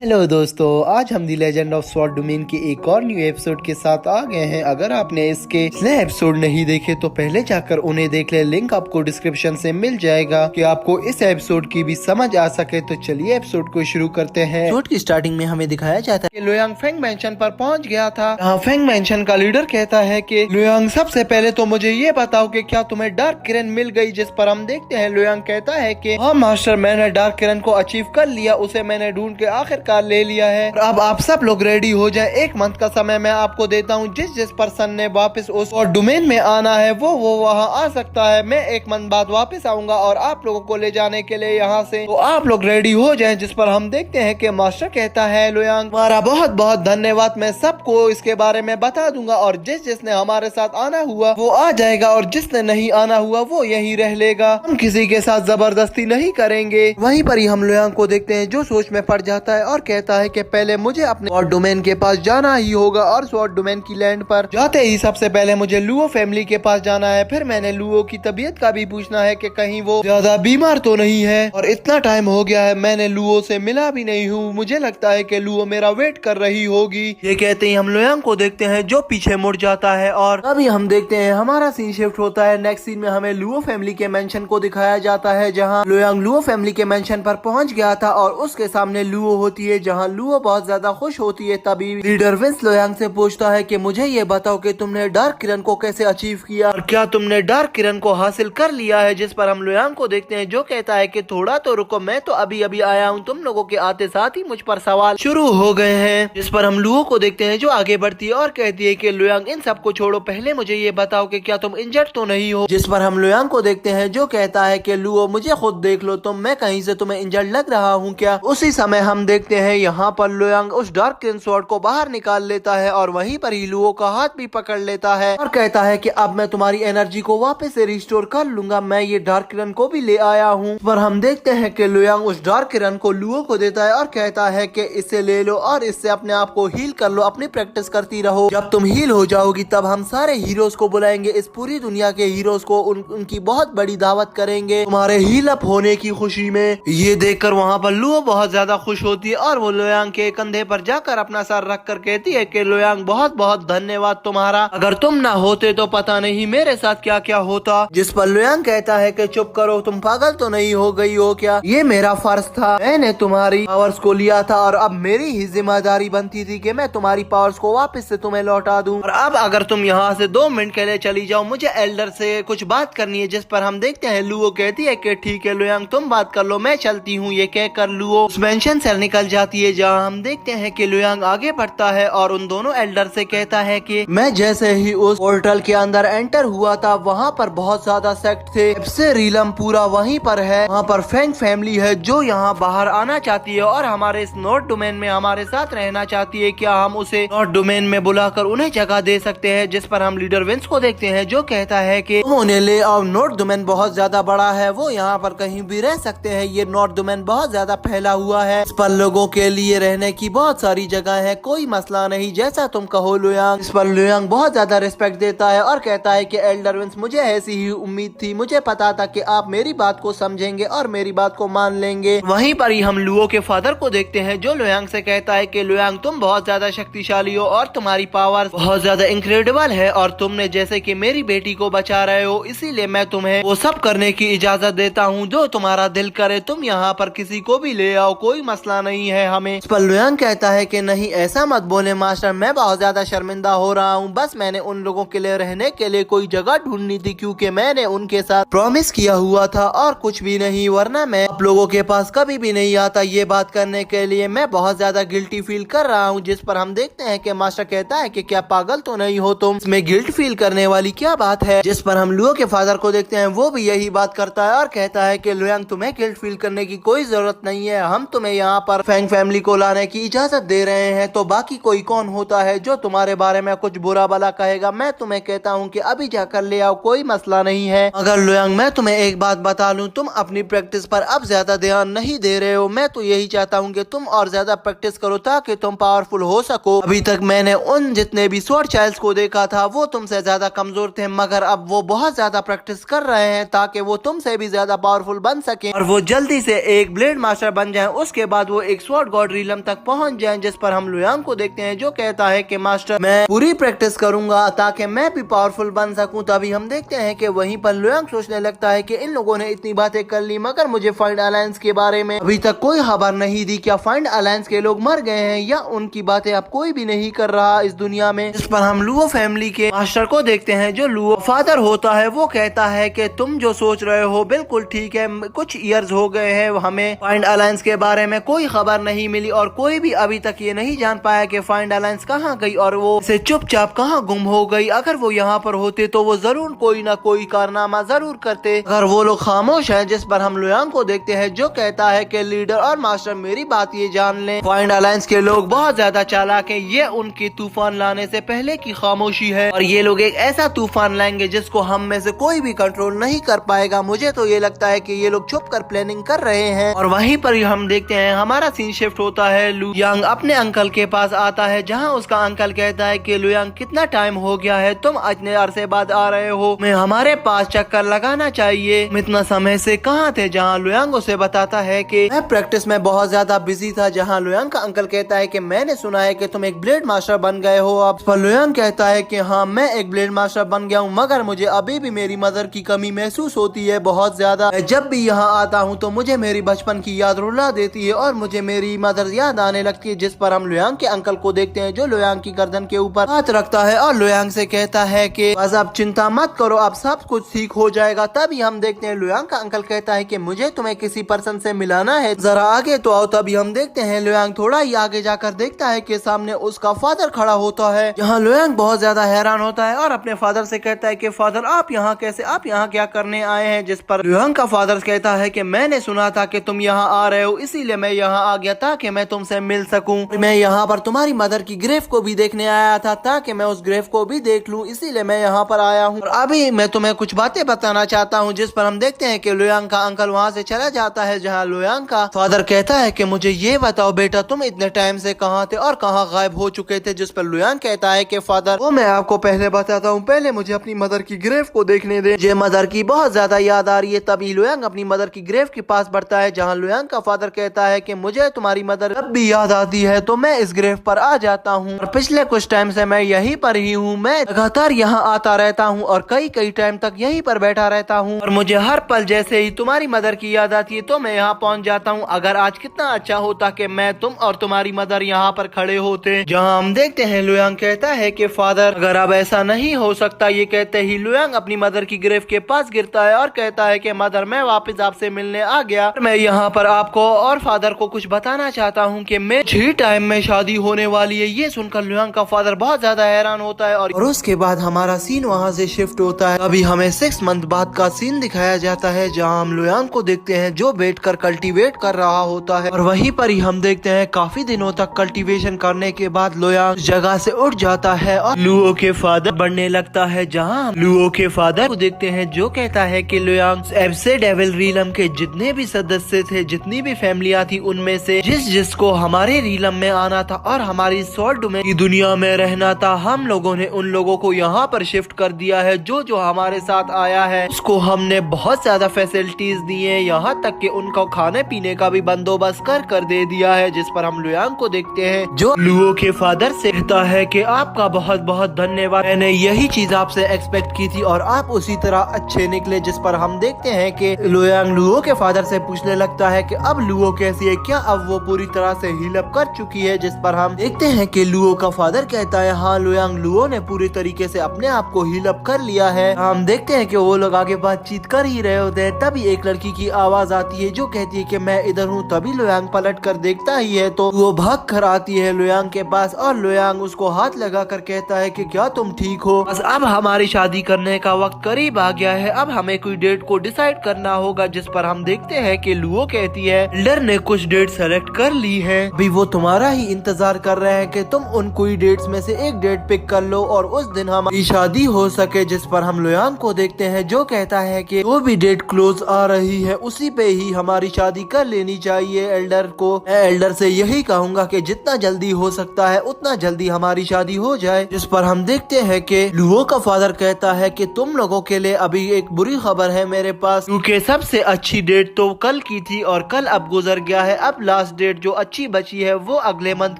Hello दोस्तों, आज हम दी लेजेंड ऑफ स्वॉर्ड डोमेन के एक और न्यू एपिसोड के साथ आ गए हैं। अगर आपने इसके पिछले एपिसोड नहीं देखे तो पहले जाकर उन्हें देख ले, लिंक आपको डिस्क्रिप्शन से मिल जाएगा कि आपको इस एपिसोड की भी समझ आ सके। तो चलिए एपिसोड को शुरू करते हैं। एपिसोड की स्टार्टिंग में हमें दिखाया जाता है कि लुयांग फेंग मैंशन पर पहुंच गया था। यहाँ फेंग मैंशन का लीडर कहता है कि लुयांग, सबसे पहले तो मुझे ये बताओ कि क्या तुम्हें डार्क किरण मिल गई। जिस पर हम देखते हैं लुयांग कहता है कि हाँ मास्टर, मैंने डार्क किरण को अचीव कर लिया, उसे मैंने ढूंढ के आखिर ले लिया है। और अब आप सब लोग रेडी हो जाएं। 1 मंथ का समय मैं आपको देता हूं। जिस पर्सन ने वापस उस और डोमेन में आना है वो वहां आ सकता है। मैं 1 मंथ बाद वापस आऊंगा और आप लोगों को ले जाने के लिए यहाँ से, तो आप लोग रेडी हो जाएं। जिस पर हम देखते हैं कि मास्टर कहता है लुयांग, हमारा बहुत बहुत धन्यवाद, मैं सबको इसके बारे में बता दूंगा और जिसने हमारे साथ आना हुआ वो आ जाएगा और जिसने नहीं आना हुआ वो यही रह लेगा। हम किसी के साथ जबरदस्ती नहीं करेंगे। वहीं पर ही हम लुयांग को देखते हैं जो सोच में पड़ जाता है और कहता है कि पहले मुझे अपने स्वॉर्ड डोमेन के पास जाना ही होगा और स्वॉर्ड डोमेन की लैंड पर जाते ही सबसे पहले मुझे लुओ फैमिली के पास जाना है। फिर मैंने लुओ की तबीयत का भी पूछना है कि कहीं वो ज्यादा बीमार तो नहीं है। और इतना टाइम हो गया है मैंने लुओ से मिला भी नहीं हूँ। मुझे लगता है कि लुओ मेरा वेट कर रही होगी। ये कहते ही हम लुयांग को देखते हैं जो पीछे मुड़ जाता है और अभी हम देखते हैं हमारा सीन शिफ्ट होता है। नेक्स्ट सीन में हमें लुओ फैमिली के मेंशन को दिखाया जाता है, जहाँ लुयांग लुओ फैमिली के मेंशन पर पहुंच गया था और उसके सामने लुओ होती है, जहाँ लुओ बहुत ज्यादा खुश होती है। तभी लीडर विंस लुयांग से पूछता है कि मुझे ये बताओ कि तुमने डार्क किरण को कैसे अचीव किया और क्या तुमने डार्क किरण को हासिल कर लिया है। जिस पर हम लुयांग को देखते हैं जो कहता है कि थोड़ा तो रुको, मैं तो अभी अभी आया हूँ, तुम लोगों के आते साथ ही मुझ पर सवाल शुरू हो गए हैं। जिस पर हम लुओ को देखते हैं जो आगे बढ़ती है और कहती है कि लुयांग, इन सबको छोड़ो, पहले मुझे ये बताओ कि क्या तुम इंजर्ड तो नहीं हो। जिस पर हम लुयांग को देखते हैं जो कहता है कि लुओ, मुझे खुद देख लो तुम, मैं कहीं से तुम्हें इंजर्ड लग रहा हूँ क्या। उसी समय हम देखते हैं यहाँ पर लुयांग उस डार्क किरण स्वॉर्ड को बाहर निकाल लेता है और वहीं पर ही लुओ का हाथ भी पकड़ लेता है और कहता है कि अब मैं तुम्हारी एनर्जी को वापस से रिस्टोर कर लूंगा, मैं ये डार्क किरण को भी ले आया हूँ। पर हम देखते हैं कि लुयांग उस डार्क किरण को लुओ को देता है और कहता है कि इसे ले लो और इससे अपने आप को हील कर लो, अपनी प्रैक्टिस करती रहो। जब तुम हील हो जाओगी तब हम सारे हीरोज को बुलाएंगे, इस पूरी दुनिया के हीरोज को, उनकी बहुत बड़ी दावत करेंगे तुम्हारे हील अप होने की खुशी में। ये देखकर वहाँ पर लुओ बहुत ज्यादा खुश होती है और वो लुयांग के कंधे पर जाकर अपना सर रख कर कहती है कि लुयांग, बहुत बहुत धन्यवाद तुम्हारा, अगर तुम ना होते तो पता नहीं मेरे साथ क्या क्या होता। जिस पर लुयांग कहता है कि चुप करो, तुम पागल तो नहीं हो गई हो क्या, ये मेरा फर्ज था, मैंने तुम्हारी पावर्स को लिया था और अब मेरी ही जिम्मेदारी बनती थी कि मैं तुम्हारी पावर्स को वापस से तुम्हें लौटा दूं। और अब अगर तुम यहाँ से 2 मिनट के लिए चली जाओ, मुझे एल्डर से कुछ बात करनी है। जिस पर हम देखते हैं लुओ कहती है कि ठीक है लुयांग, तुम बात कर लो, मैं चलती हूँ। ये कहकर लुओ उस मेंशन से निकल जाती है, जहाँ हम देखते हैं कि लुयांग आगे बढ़ता है और उन दोनों एल्डर से कहता है कि मैं जैसे ही उस पोर्टल के अंदर एंटर हुआ था वहाँ पर बहुत ज्यादा सेक्ट थे, सबसे रीलम पूरा वहीं पर है, वहाँ पर फेंग फैमिली है जो यहाँ बाहर आना चाहती है और हमारे इस नॉर्थ डोमेन में हमारे साथ रहना चाहती है। क्या हम उसे नॉर्थ डोमेन में बुलाकर उन्हें जगह दे सकते हैं। जिस पर हम लीडर विंस को देखते हैं जो कहता है कि तुम उन्हें ले आओ, नॉर्थ डोमेन बहुत ज्यादा बड़ा है, वो यहाँ पर कहीं भी रह सकते हैं, ये नॉर्थ डोमेन बहुत ज्यादा फैला हुआ है, इस पर लोगों के लिए रहने की बहुत सारी जगह है, कोई मसला नहीं, जैसा तुम कहो लुयांग। इस पर लुयांग बहुत ज्यादा रिस्पेक्ट देता है और कहता है कि एल्डर विंस, मुझे ऐसी ही उम्मीद थी, मुझे पता था कि आप मेरी बात को समझेंगे और मेरी बात को मान लेंगे। वहीं पर ही हम लुओ के फादर को देखते हैं जो लुयांग से कहता है कि लुयांग, तुम बहुत ज्यादा शक्तिशाली हो और तुम्हारी पावर बहुत ज्यादा इनक्रेडिबल है और तुमने जैसे कि मेरी बेटी को बचा रहे हो, इसीलिए मैं तुम्हें वो सब करने की इजाजत देता हूँ जो तुम्हारा दिल करे, तुम यहाँ पर किसी को भी ले आओ, कोई मसला नहीं है हमें। इस पर लुयांग कहता है कि नहीं ऐसा मत बोले मास्टर, मैं बहुत ज्यादा शर्मिंदा हो रहा हूँ, बस मैंने उन लोगों के लिए रहने के लिए कोई जगह ढूंढनी थी क्योंकि मैंने उनके साथ प्रॉमिस किया हुआ था और कुछ भी नहीं, वरना मैं आप लोगों के पास कभी भी नहीं आता ये बात करने के लिए, मैं बहुत ज्यादा गिल्टी फील कर रहा हूँ। जिस पर हम देखते हैं कि मास्टर कहता है कि क्या पागल तो नहीं हो तुम, इसमें गिल्ट फील करने वाली क्या बात है। जिस पर हम लुओ के फादर को देखते हैं वो भी यही बात करता है और कहता है कि लुयांग, तुम्हें गिल्ट फील करने की कोई जरूरत नहीं है, हम तुम्हें यहाँ पर फेंग फैमिली को लाने की इजाजत दे रहे हैं, तो बाकी कोई कौन होता है जो तुम्हारे बारे में कुछ बुरा भला कहेगा। मैं तुम्हें कहता हूँ कि अभी जाकर ले आओ, कोई मसला नहीं है। अगर लुयांग, मैं तुम्हें एक बात बता लूँ, तुम अपनी प्रैक्टिस पर अब ज्यादा ध्यान नहीं दे रहे हो, मैं तो यही चाहता हूँ कि तुम और ज्यादा प्रैक्टिस करो ताकि तुम पावरफुल हो सको। अभी तक मैंने उन जितने भी स्वॉर्ड चाइल्ड्स को देखा था वो तुमसे ज्यादा कमजोर थे, मगर अब वो बहुत ज्यादा प्रैक्टिस कर रहे हैं ताकि वो तुमसे भी ज्यादा पावरफुल बन सके और वो जल्दी से एक ब्लेड मास्टर बन जाए। उसके बाद वो एक स्वॉर्ड गॉड रीलम तक पहुंच जाएं, जिस पर हम लुयांग को देखते हैं जो कहता है कि मास्टर मैं पूरी प्रैक्टिस करूंगा ताकि मैं भी पावरफुल बन सकूं। तभी हम देखते हैं कि वहीं पर लुयांग सोचने लगता है कि इन लोगों ने इतनी बातें कर ली मगर मुझे फाइंड अलायंस के बारे में अभी तक कोई खबर नहीं दी। क्या फाइंड अलायंस के लोग मर गए हैं या उनकी बातें अब कोई भी नहीं कर रहा इस दुनिया में। इस पर हम लुओ फैमिली के मास्टर को देखते हैं जो लुओ फादर होता है। वो कहता है कि तुम जो सोच रहे हो बिल्कुल ठीक है, कुछ ईयर्स हो गए हैं हमें फाइंड अलायंस के बारे में कोई खबर नहीं मिली और कोई भी अभी तक ये नहीं जान पाया कि फाइंड अलायंस कहाँ गई और वो से चुपचाप कहाँ गुम हो गई। अगर वो यहाँ पर होते तो वो जरूर कोई ना कोई कारनामा जरूर करते। अगर वो लोग खामोश हैं, जिस पर हम लुयांग को देखते हैं जो कहता है कि लीडर और मास्टर मेरी बात ये जान लें, फाइंड अलायंस के लोग बहुत ज्यादा चालाक है। ये उनके तूफान लाने से पहले की खामोशी है और ये लोग एक ऐसा तूफान लाएंगे जिसको हम में से कोई भी कंट्रोल नहीं कर पाएगा। मुझे तो ये लगता है कि ये लोग छुप कर प्लानिंग कर रहे हैं। और वहीं पर हम देखते हैं हमारा सीन शिफ्ट होता है। लुयांग अपने अंकल के पास आता है जहाँ उसका अंकल कहता है कि लुयांग कितना टाइम हो गया है, तुम इतने अरसे बाद आ रहे हो, मैं हमारे पास चक्कर लगाना चाहिए, तुम इतना समय से कहाँ थे। जहाँ लुयांग उसे बताता है कि मैं प्रैक्टिस में बहुत ज्यादा बिजी था। जहाँ लुयांग का अंकल कहता है कि मैंने सुना है कि तुम एक ब्लेड मास्टर बन गए हो। अब पर लुयांग कहता है कि हाँ मैं एक ब्लेड मास्टर बन गया हूँ मगर मुझे अभी भी मेरी मदर की कमी महसूस होती है बहुत ज्यादा। जब भी यहाँ आता हूँ तो मुझे मेरी बचपन की याद रुला देती है और मुझे मेरी मदर याद आने लगती है। जिस पर हम लुयांग के अंकल को देखते हैं जो लुयांग की गर्दन के ऊपर हाथ रखता है और लुयांग से कहता है कि बस अब चिंता मत करो, अब सब कुछ ठीक हो जाएगा। तभी हम देखते हैं लुयांग का अंकल कहता है कि मुझे तुम्हें किसी पर्सन से मिलाना है, जरा आगे तो आओ। तभी हम देखते हैं लुयांग थोड़ा ही आगे जाकर देखता है कि सामने उसका फादर खड़ा होता है। जहाँ लुयांग बहुत ज्यादा हैरान होता है और अपने फादर से कहता है कि फादर आप यहाँ कैसे, आप यहाँ क्या करने आए हैं। जिस पर लुयांग का फादर कहता है कि मैंने सुना था कि तुम यहाँ आ रहे हो, इसीलिए मैं यहाँ आ गया ताकि मैं तुमसे मिल सकूं। मैं यहाँ पर तुम्हारी मदर की ग्रेव को भी देखने आया था ताकि मैं उस ग्रेव को भी देख लूं, इसीलिए मैं यहाँ पर आया हूँ। और अभी मैं तुम्हें कुछ बातें बताना चाहता हूँ। जिस पर हम देखते हैं कि लुयांग का अंकल वहाँ से चला जाता है। जहाँ लुयांग का फादर कहता है कि मुझे ये बताओ बेटा तुम इतने टाइम से कहाँ थे और कहाँ गायब हो चुके थे। जिस पर लुयांग कहता है कि फादर वो मैं आपको पहले बताता हूँ, पहले मुझे अपनी मदर की ग्रेव को देखने दे, मुझे मदर की बहुत ज्यादा याद आ रही है। तभी लुयांग अपनी मदर की ग्रेव के पास बढ़ता है। जहाँ लुयांग का फादर कहता है कि मुझे तुम्हारी मदर जब भी याद आती है तो मैं इस ग्रेव पर आ जाता हूँ और पिछले कुछ टाइम से मैं यहीं पर ही हूँ। मैं लगातार यहाँ आता रहता हूँ और कई टाइम तक यहीं पर बैठा रहता हूँ और मुझे हर पल जैसे ही तुम्हारी मदर की याद आती है तो मैं यहाँ पहुँच जाता हूँ। अगर आज कितना अच्छा होता कि मैं, तुम और तुम्हारी मदर यहाँ पर खड़े होते। जहाँ हम देखते हैं लुयांग कहता है कि फादर अगर अब ऐसा नहीं हो सकता। ये कहते ही लुयांग अपनी मदर की ग्रेव के पास गिरता है और कहता है कि मदर मैं वापस आपसे मिलने आ गया। मैं यहाँ पर आपको और फादर को कुछ बताना चाहता हूँ कि मेरी टाइम में शादी होने वाली है। ये सुनकर लुयांग का फादर बहुत ज्यादा हैरान होता है और उसके बाद हमारा सीन वहाँ से शिफ्ट होता है। अभी हमें 6 मंथ बाद का सीन दिखाया जाता है जहाँ हम लुयांग को देखते हैं जो बैठकर कल्टीवेट कर रहा होता है और वहीं पर ही हम देखते हैं काफी दिनों तक कल्टीवेशन करने के बाद लुयांग जगह से उठ जाता है और लुओ के फादर बनने लगता है। जहाँ हम लुओ के फादर को देखते हैं जो कहता है कि लुयांग अब से डेविल रीलम के जितने भी सदस्य थे, जितनी भी फैमिलियां थी, उनमें से जिसको हमारे रीलम में आना था और हमारी स्वॉर्ड डोमेन की दुनिया में रहना था, हम लोगों ने उन लोगों को यहाँ पर शिफ्ट कर दिया है। जो हमारे साथ आया है उसको हमने बहुत ज्यादा फैसिलिटीज दी है, यहाँ तक कि उनको खाने पीने का भी बंदोबस्त कर दे दिया है। जिस पर हम लुयांग को देखते हैं जो लुओ के फादर से कहता है कि आपका बहुत बहुत धन्यवाद, मैंने यही चीज आपसे एक्सपेक्ट की थी और आप उसी तरह अच्छे निकले। जिस पर हम देखते हैं कि लुयांग लुओ के फादर से पूछने लगता है कि अब लुओ कैसी है, क्या अब वो पूरी तरह से हील अप कर चुकी है। जिस पर हम देखते हैं कि लुओ का फादर कहता है हाँ लुयांग, लुओ ने पूरी तरीके से अपने आप को हील अप कर लिया है। हम देखते हैं कि वो लोग आगे बातचीत कर ही रहे होते हैं। तभी एक लड़की की आवाज आती है जो कहती है कि मैं इधर हूँ। तभी लुयांग पलट कर देखता ही है तो वो भाग कर आती है लुयांग के पास और लुयांग उसको हाथ लगा कर कहता है कि क्या तुम ठीक हो, बस अब हमारी शादी करने का वक्त करीब आ गया है, अब हमें कोई डेट को डिसाइड करना होगा। जिस पर हम देखते हैं कि लुओ कहती है एल्डर ने कुछ डेट सेलेक्ट कर ली है, अभी वो तुम्हारा ही इंतजार कर रहे हैं कि तुम उन कोई डेट्स में से एक डेट पिक कर लो और उस दिन हमारी शादी हो सके। जिस पर हम लुयांग को देखते हैं जो कहता है कि वो भी डेट क्लोज आ रही है, उसी पे ही हमारी शादी कर लेनी चाहिए एल्डर को। मैं एल्डर से यही कहूंगा कि जितना जल्दी हो सकता है उतना जल्दी हमारी शादी हो जाए। जिस पर हम देखते हैं कि लुओ का फादर कहता है कि तुम लोगों के लिए अभी एक बुरी खबर है मेरे पास, क्योंकि सबसे अच्छी डेट तो कल की थी और कल अब गुजर गया है। अब लास्ट लास्ट डेट जो अच्छी बची है वो अगले मंथ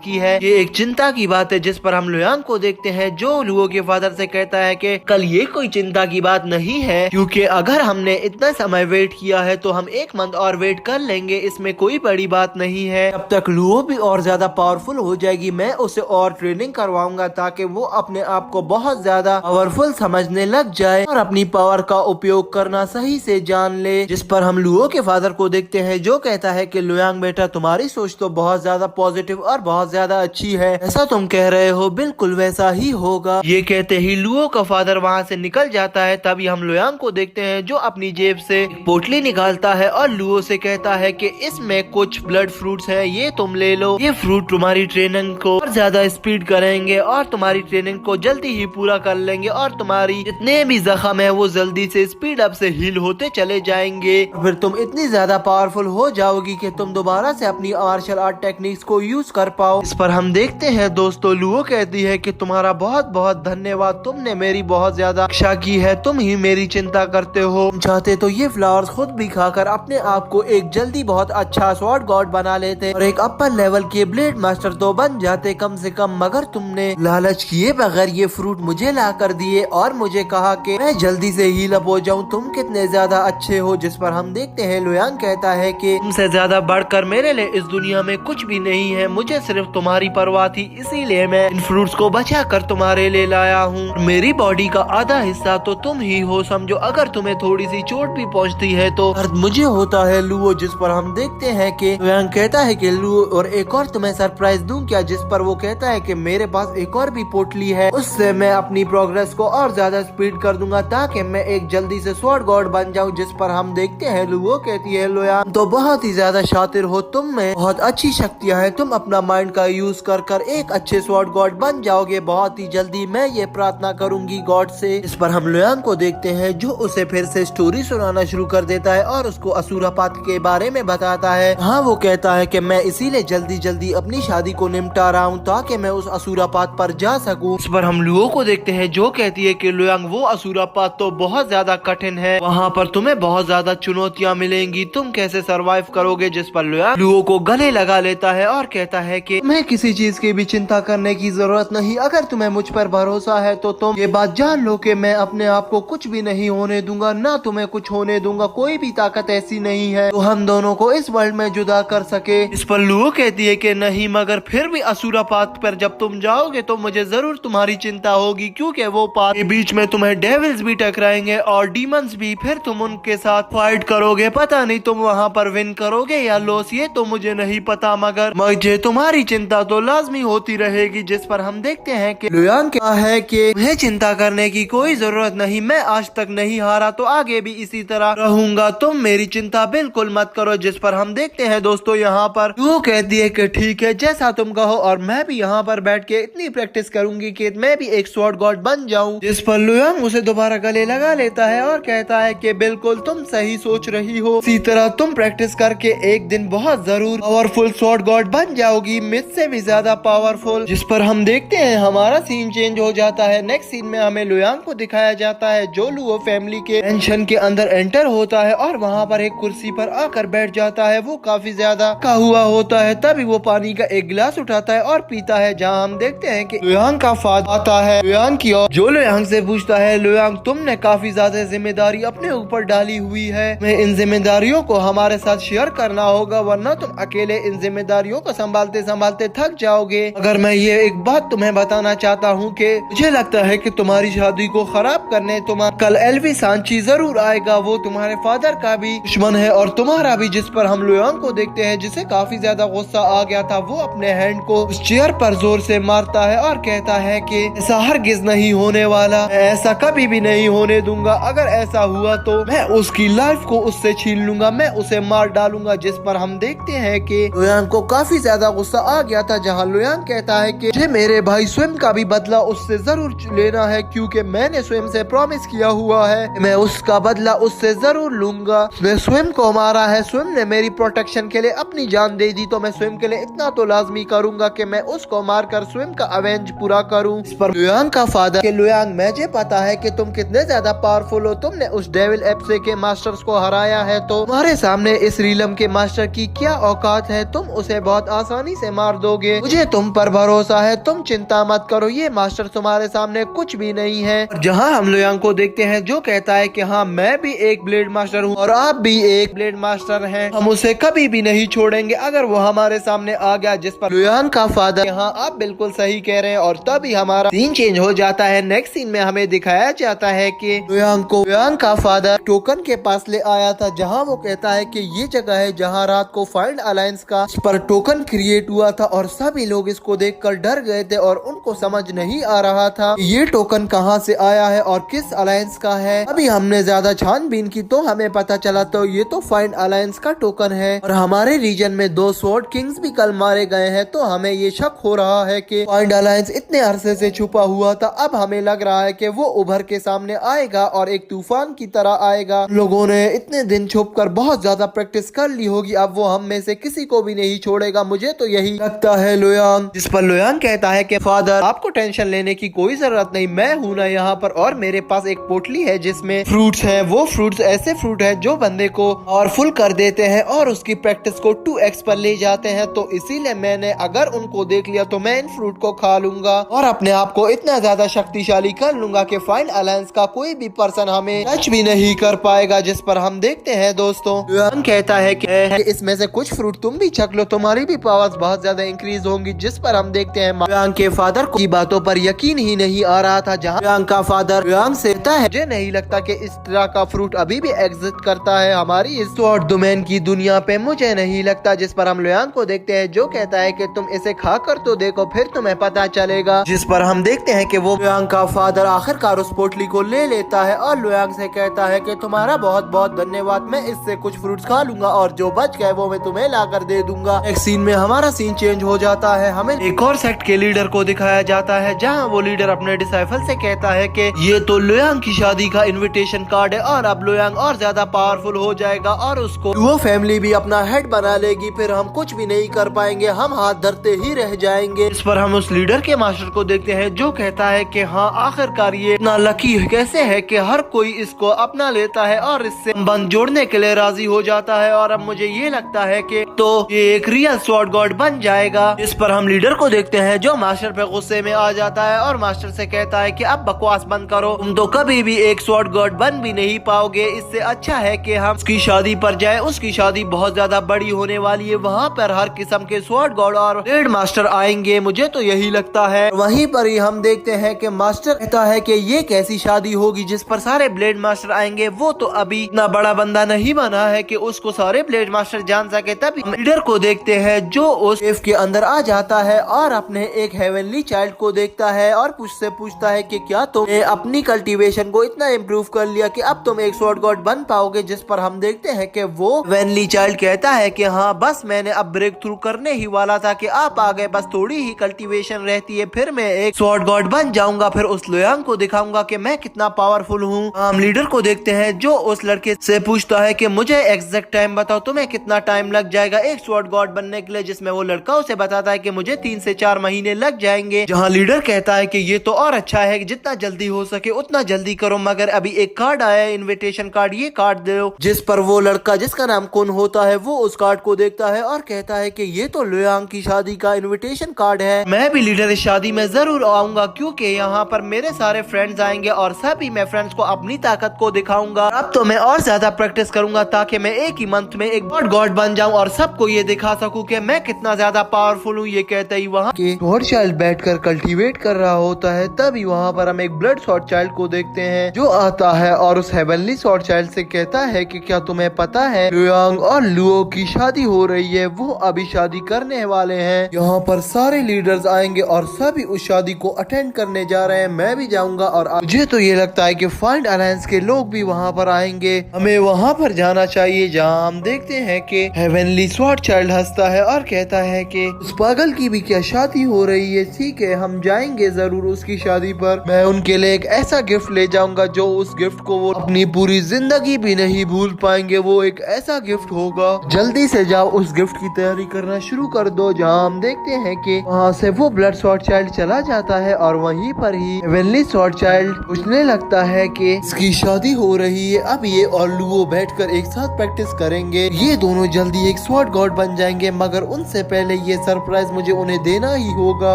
की है। ये एक चिंता की बात है जिस पर हम लुयांग को देखते हैं जो लुओ के फादर से कहता है कि कल ये कोई चिंता की बात नहीं है, क्योंकि अगर हमने इतना समय वेट किया है तो हम 1 मंथ और वेट कर लेंगे, इसमें कोई बड़ी बात नहीं है। तब तक लुओ भी और ज्यादा पावरफुल हो जाएगी, मैं उसे और ट्रेनिंग करवाऊंगा ताकि वो अपने आप को बहुत ज्यादा पावरफुल समझने लग जाए और अपनी पावर का उपयोग करना सही से जान ले। जिस पर हम लुओ के फादर को देखते हैं जो कहता है कि लुयांग बेटा तुम्हारी सोच तो बहुत ज्यादा पॉजिटिव और बहुत ज्यादा अच्छी है, ऐसा तुम कह रहे हो बिल्कुल वैसा ही होगा। ये कहते ही लुओ का फादर वहाँ से निकल जाता है। तभी हम लुयांग को देखते हैं जो अपनी जेब से पोटली निकालता है और लुओ से कहता है कि इसमें कुछ ब्लड फ्रूट्स हैं, ये तुम ले लो, ये फ्रूट तुम्हारी ट्रेनिंग को और ज्यादा स्पीड करेंगे और तुम्हारी ट्रेनिंग को जल्दी ही पूरा कर लेंगे और तुम्हारी जितने भी जख्म है वो जल्दी से स्पीड अप से हील होते चले जाएंगे। फिर तुम इतनी ज्यादा पावरफुल हो जाओगी कि तुम दोबारा से अपनी मार्शल आर्ट टेक्निक्स को यूज कर पाओ। इस पर हम देखते हैं दोस्तों लुओ कहती है कि तुम्हारा बहुत बहुत धन्यवाद, तुमने मेरी बहुत ज्यादा रक्षा की है, तुम ही मेरी चिंता करते हो। चाहते तो ये फ्लावर्स खुद भी खाकर अपने आप को एक जल्दी बहुत अच्छा स्वॉर्ड गॉड बना लेते और एक अपर लेवल के ब्लेड मास्टर तो बन जाते कम से कम, मगर तुमने लालच किए बगैर ये फ्रूट मुझे ला कर दिए और मुझे कहा कि मैं जल्दी से हील अप हो जाऊं, तुम कितने ज्यादा अच्छे हो। जिस पर हम देखते हैं लुयांग कहता है कि तुमसे ज्यादा बढ़कर मेरे लिए इस दुनिया में कुछ भी नहीं है, मुझे सिर्फ तुम्हारी परवाह थी, इसीलिए मैं इन फ्रूट्स को बचा कर तुम्हारे लिए लाया हूँ। मेरी बॉडी का आधा हिस्सा तो तुम ही हो, समझो अगर तुम्हें थोड़ी सी चोट भी पहुँचती है तो दर्द मुझे होता है लुओ। जिस पर हम देखते हैं कि लुयांग कहता है कि लुओ और एक और तुम्हें सरप्राइज दूं क्या, जिस पर वो कहता है कि मेरे पास एक और भी पोटली है, उससे मैं अपनी प्रोग्रेस को और ज्यादा स्पीड कर दूंगा ताकि मैं एक जल्दी से स्वॉर्ड गॉड बन जाऊं। जिस पर हम देखते हैं लुओ कहती है लुयांग तो बहुत ही ज्यादा शातिर हो, तुम में बहुत अच्छी शक्तियां हैं, तुम अपना माइंड का यूज कर कर एक अच्छे स्वॉर्ड गॉड बन जाओगे बहुत ही जल्दी, मैं ये प्रार्थना करूंगी गॉड से। इस पर हम लुयांग को देखते हैं जो उसे फिर से स्टोरी सुनाना शुरू कर देता है और उसको असुरापात के बारे में बताता है। हाँ वो कहता है कि मैं इसीलिए जल्दी जल्दी अपनी शादी को निपटा रहा हूँ ताकि मैं उस असुरापात पर जा सकूं। इस पर हम लुओ को देखते हैं जो कहती है कि लुयांग वो असुरापात तो बहुत ज्यादा कठिन है, वहाँ पर तुम्हें बहुत ज्यादा चुनौतियाँ मिलेंगी, तुम कैसे सरवाइव करोगे। जिस पर लुयांग लुओ को गले लगा लेता है और कहता है कि तुम्हें किसी चीज की भी चिंता करने की जरूरत नहीं, अगर तुम्हें मुझ पर भरोसा है तो तुम ये बात जान लो कि मैं अपने आप को कुछ भी नहीं होने दूंगा, ना तुम्हें कुछ होने दूंगा, कोई भी ताकत ऐसी नहीं है तो हम दोनों को इस वर्ल्ड में जुदा कर सके। इस पर लुओ कहती है कि नहीं, मगर फिर भी असुरापात पर जब तुम जाओगे तो मुझे जरूर तुम्हारी चिंता होगी, क्योंकि वो पाथ के बीच में तुम्हें डेविल्स भी टकराएंगे और डीमंस भी, फिर तुम उनके साथ फाइट करोगे, पता नहीं तुम वहाँ पर विन करोगे या लॉस, ये तो मुझे नहीं पता, मगर मुझे तुम्हारी चिंता तो लाजमी होती रहेगी। जिस पर हम देखते हैं कि लुयांग क्या है कि मुझे चिंता करने की कोई जरूरत नहीं, मैं आज तक नहीं हारा तो आगे भी इसी तरह रहूंगा, तुम मेरी चिंता बिल्कुल मत करो। जिस पर हम देखते हैं दोस्तों यहाँ पर वो कहती है कि ठीक है जैसा तुम कहो, और मैं भी यहाँ पर बैठ के इतनी प्रैक्टिस करूंगी कि मैं भी एक स्वॉर्ड गॉड बन जाऊं। जिस पर लुयांग उसे दोबारा गले लगा लेता है और कहता है कि बिल्कुल तुम सही सोच रही हो, इसी तरह तुम प्रैक्टिस करके एक दिन बहुत जरूर पावरफुल स्वॉर्ड गॉड बन जाओगी, मुझसे भी ज्यादा पावरफुल। जिस पर हम देखते हैं हमारा सीन चेंज हो जाता है। नेक्स्ट सीन में हमें लुयांग को दिखाया जाता है जो लुओ फैमिली के मेंशन के अंदर एंटर होता है और वहाँ पर एक कुर्सी पर आकर बैठ जाता है। वो काफी ज्यादा का हुआ होता है, तभी वो पानी का एक गिलास उठाता है और पीता है, जहाँ हम देखते हैं कि लुयांग का फादर आता है लुयांग की ओर, जो लुयांग से पूछता है लुयांग तुमने काफी ज्यादा जिम्मेदारी अपने ऊपर डाली हुई है, मैं इन जिम्मेदारियों को हमारे साथ शेयर करना होगा, वरना तुम अकेले इन जिम्मेदारियों को संभालते संभालते थक जाओगे। अगर मैं ये एक बात तुम्हें बताना चाहता हूँ कि मुझे लगता है कि तुम्हारी शादी को खराब करने तुम्हारा कल एल्वी सांची जरूर आएगा, वो तुम्हारे फादर का भी दुश्मन है और तुम्हारा भी। जिस पर हम लुयांग को देखते हैं जिसे काफी ज्यादा गुस्सा आ गया था, वो अपने हैंड को उस चेयर पर जोर से मारता है और कहता है कि ऐसा हरगिज नहीं होने वाला, मैं ऐसा कभी भी नहीं होने दूंगा, अगर ऐसा हुआ तो मैं उसकी लाइफ को उससे छीन लूंगा, मैं उसे मार डालूंगा। जिस पर हम देखते हैं कि लुयांग को काफी ज्यादा गुस्सा आ गया था, जहाँ लुयांग कहता है कि मुझे मेरे भाई स्वयं का भी बदला उससे जरूर लेना है, क्योंकि मैंने स्वयं से प्रॉमिस किया हुआ है मैं उसका बदला उससे जरूर लूंगा, मैं स्वयं को मारा है, स्वयं ने मेरी प्रोटेक्शन के लिए अपनी जान दे दी, तो मैं स्वयं के लिए इतना तो लाजमी करूंगा कि मैं उसको मारकर स्वयं का अवेंज पूरा करूं। इस पर लुयांग का फादर कि लुयांग मुझे पता है कि तुम कितने ज्यादा पावरफुल हो, तुमने उस डेविल एप्से के मास्टर्स को हराया है, तो तुम्हारे सामने इस रीलम के मास्टर की क्या औकात है, तुम उसे बहुत आसानी से मार दोगे। मुझे तुम पर भरोसा है, तुम चिंता मत करो, ये मास्टर तुम्हारे सामने कुछ भी नहीं है। जहाँ हम लुयांग को देखते हैं जो कहता है कि हाँ मैं भी एक ब्लेड मास्टर हूँ और आप भी एक ब्लेड मास्टर हैं, हम उसे कभी भी नहीं छोड़ेंगे अगर वो हमारे सामने आ गया। जिस पर लुयांग का फादर हाँ आप बिल्कुल सही कह रहे हैं और तभी हमारा सीन चेंज हो जाता है। नेक्स्ट सीन में हमें दिखाया जाता है कि लुयांग का फादर टोकन के पास ले आया था, जहाँ वो कहता है कि ये जगह है जहाँ रात को फाइंड अलायंस का पर टोकन क्रिएट हुआ था और सभी लोग इसको देखकर डर गए थे और उनको समझ नहीं आ रहा था ये टोकन कहाँ से आया है और किस अलायंस का है। अभी हमने ज्यादा छानबीन की तो हमें पता चला तो ये तो फाइंड अलायंस का टोकन है और हमारे रीजन में 2 स्वॉर्ड किंग्स भी कल मारे गए हैं, तो हमें ये शक हो रहा है कि फाइंड अलायंस इतने अरसे से छुपा हुआ था। अब हमें लग रहा है कि वो उभर के सामने आएगा और एक तूफान की तरह आएगा। लोगों ने इतने दिन छुपकर बहुत ज्यादा प्रैक्टिस कर ली होगी, अब वो हम में से किसी को भी नहीं छोड़ेगा, मुझे तो यही लगता है लुयांग। जिस पर लुयांग कहता है कि फादर आपको टेंशन लेने की कोई जरूरत नहीं, मैं हूं ना यहाँ पर और मेरे पास एक पोटली है जिसमें फ्रूट्स हैं। वो फ्रूट्स ऐसे फ्रूट है जो बंदे को पावरफुल कर देते हैं और उसकी प्रैक्टिस को 2x पर ले जाते हैं, तो इसीलिए मैंने अगर उनको देख लिया तो मैं इन फ्रूट को खा लूंगा और अपने आप को इतना ज्यादा शक्तिशाली कर लूंगा कि फाइंड अलायंस का कोई भी पर्सन हमें टच भी नहीं कर पाएगा। जिस पर हम देखते हैं दोस्तों लुयांग कहता है कि इसमें से कुछ फ्रूट तुम भी छक लो, तुम्हारी भी पावर्स बहुत ज्यादा इंक्रीज होंगी। जिस पर हम देखते हैं लुयांग के फादर की बातों पर यकीन ही नहीं आ रहा था, जहाँ लुयांग का फादर लुयांग से कहता है मुझे नहीं लगता कि इस तरह का फ्रूट अभी भी एग्जिस्ट करता है हमारी इस स्वॉर्ड डोमेन की दुनिया पे, मुझे नहीं लगता। जिस पर हम लुयांग को देखते हैं जो कहता है कि तुम इसे खा कर तो देखो फिर तुम्हें पता चलेगा। जिस पर हम देखते हैं कि वो लुयांग का फादर आखिरकार उस पोटली को ले लेता है और लुयांग से कहता है कि तुम्हारा बहुत बहुत धन्यवाद, मैं इससे कुछ फ्रूट्स खा लूंगा और जो बच गए वो मैं तुम्हें ला कर दे दूंगा। एक सीन में हमारा सीन चेंज हो जाता है, हमें एक और सेक्ट के लीडर को दिखाया जाता है, जहाँ वो लीडर अपने डिसाइपल से कहता है कि ये तो लुयांग की शादी का इनविटेशन कार्ड है और अब लुयांग और ज्यादा पावरफुल हो जाएगा और उसको वो फैमिली भी अपना हेड बना लेगी, फिर हम कुछ भी नहीं कर पाएंगे, हम हाथ धरते ही रह जाएंगे। इस पर हम उस लीडर के मास्टर को देखते हैं जो कहता है कि हाँ आखिरकार ये इतना लकी कैसे है कि हर कोई इसको अपना लेता है और इससे बंद जोड़ने के लिए राजी हो जाता है और अब मुझे ये लगता है कि तो ये एक रियल स्वॉर्ड गॉड बन जाएगा। इस पर हम लीडर को देखते हैं जो मास्टर पे गुस्से में आ जाता है और मास्टर से कहता है कि अब बकवास बंद करो, तुम तो कभी भी एक स्वॉर्ड गॉड बन भी नहीं पाओगे, इससे अच्छा है कि हम उसकी शादी पर जाए, उसकी शादी बहुत ज्यादा बड़ी होने वाली है, वहाँ पर हर किस्म के स्वॉर्ड गॉड और ब्लेड मास्टर आएंगे, मुझे तो यही लगता है। वहीं पर ही हम देखते हैं कि मास्टर कहता है कि ये कैसी शादी होगी जिस पर सारे ब्लेड मास्टर आएंगे, वो तो अभी इतना बड़ा बंदा नहीं बना है कि उसको सारे ब्लेड मास्टर जान सके। तभी हम लीडर को देखते हैं जो उस केव के अंदर आ जाता है और अपने एक हेवनली चाइल्ड को देखता है और पूछता है कि क्या तुमने अपनी कल्टीवेशन को इतना इम्प्रूव कर लिया कि अब तुम एक स्वॉर्ड गॉड बन पाओगे। जिस पर हम देखते हैं कि वो हेवनली चाइल्ड कहता है कि हाँ बस मैंने अब ब्रेक थ्रू करने ही वाला था कि आप आ गए, बस थोड़ी ही कल्टीवेशन रहती है फिर मैं एक स्वॉर्ड गॉड बन जाऊंगा, फिर उस लुयांग को दिखाऊंगा कि मैं कितना पावरफुल हूँ। हम लीडर को देखते हैं जो उस लड़के से पूछता है कि मुझे एग्जैक्ट टाइम बताओ, तुम्हें कितना टाइम लग जाएगा एक स्वॉर्ड गॉड बनने के लिए, जिसमें वो लड़का उसे बताता है कि मुझे 3 से 4 महीने लग जाएंगे। जहाँ लीडर कहता है कि ये तो और अच्छा है, जितना जल्दी हो सके उतना जल्दी करो, मगर अभी एक कार्ड आया है इनविटेशन कार्ड, ये कार्ड दो। जिस पर वो लड़का जिसका नाम कुन होता है वो उस कार्ड को देखता है और कहता है कि ये तो लुयांग की शादी का इनविटेशन कार्ड है, मैं भी लीडर इस शादी में जरूर आऊंगा क्योंकि यहाँ पर मेरे सारे फ्रेंड्स आएंगे और सभी मैं फ्रेंड्स को अपनी ताकत को दिखाऊंगा। अब तो मैं और ज्यादा प्रैक्टिस करूंगा ताकि मैं एक ही मंथ में एक गॉड बन जाऊं और सबको ये दिखा सकूं कि मैं कितना ज्यादा पावरफुल हूँ। ये कहते ही वहाँ के स्वॉर्ड चाइल्ड बैठकर कल्टीवेट कर रहा होता है, तभी वहाँ पर हम एक ब्लड स्वॉर्ड चाइल्ड को देखते हैं जो आता है और उस हेवनली स्वॉर्ड चाइल्ड से कहता है कि क्या तुम्हें पता है लुयांग और लुओ की शादी हो रही है, वो अभी शादी करने वाले हैं, यहाँ पर सारे लीडर्स आएंगे और सभी उस शादी को अटेंड करने जा रहे हैं, मैं भी जाऊंगा और मुझे तो ये लगता है कि फाइंड अलायंस के लोग भी वहाँ पर आएंगे, हमें वहाँ पर जाना चाहिए। जहाँ हम देखते हैं कि हेवनली स्वॉर्ड चाइल्ड हंसता है और कहता है कि उस पागल की भी क्या शादी हो रही है, ठीक है हम जाएंगे जरूर उसकी शादी पर, मैं उनके लिए एक ऐसा गिफ्ट ले जाऊंगा जो उस गिफ्ट को वो अपनी पूरी जिंदगी भी नहीं भूल पाएंगे, वो एक ऐसा गिफ्ट होगा, जल्दी से जाओ उस गिफ्ट की तैयारी करना शुरू कर दो। जहाँ हम देखते हैं कि वहाँ से वो ब्लड स्वॉर्ड चाइल्ड चला जाता है और वहीं पर ही हेवनली स्वॉर्ड चाइल्ड पूछने लगता है कि इसकी शादी हो रही है, अब ये और लुओ बैठकर एक साथ प्रैक्टिस करेंगे, ये दोनों जल्दी एक स्वॉर्ड गॉड बन जाएंगे, मगर उनसे पहले ये सरप्राइज मुझे उन्हें देना ही होगा।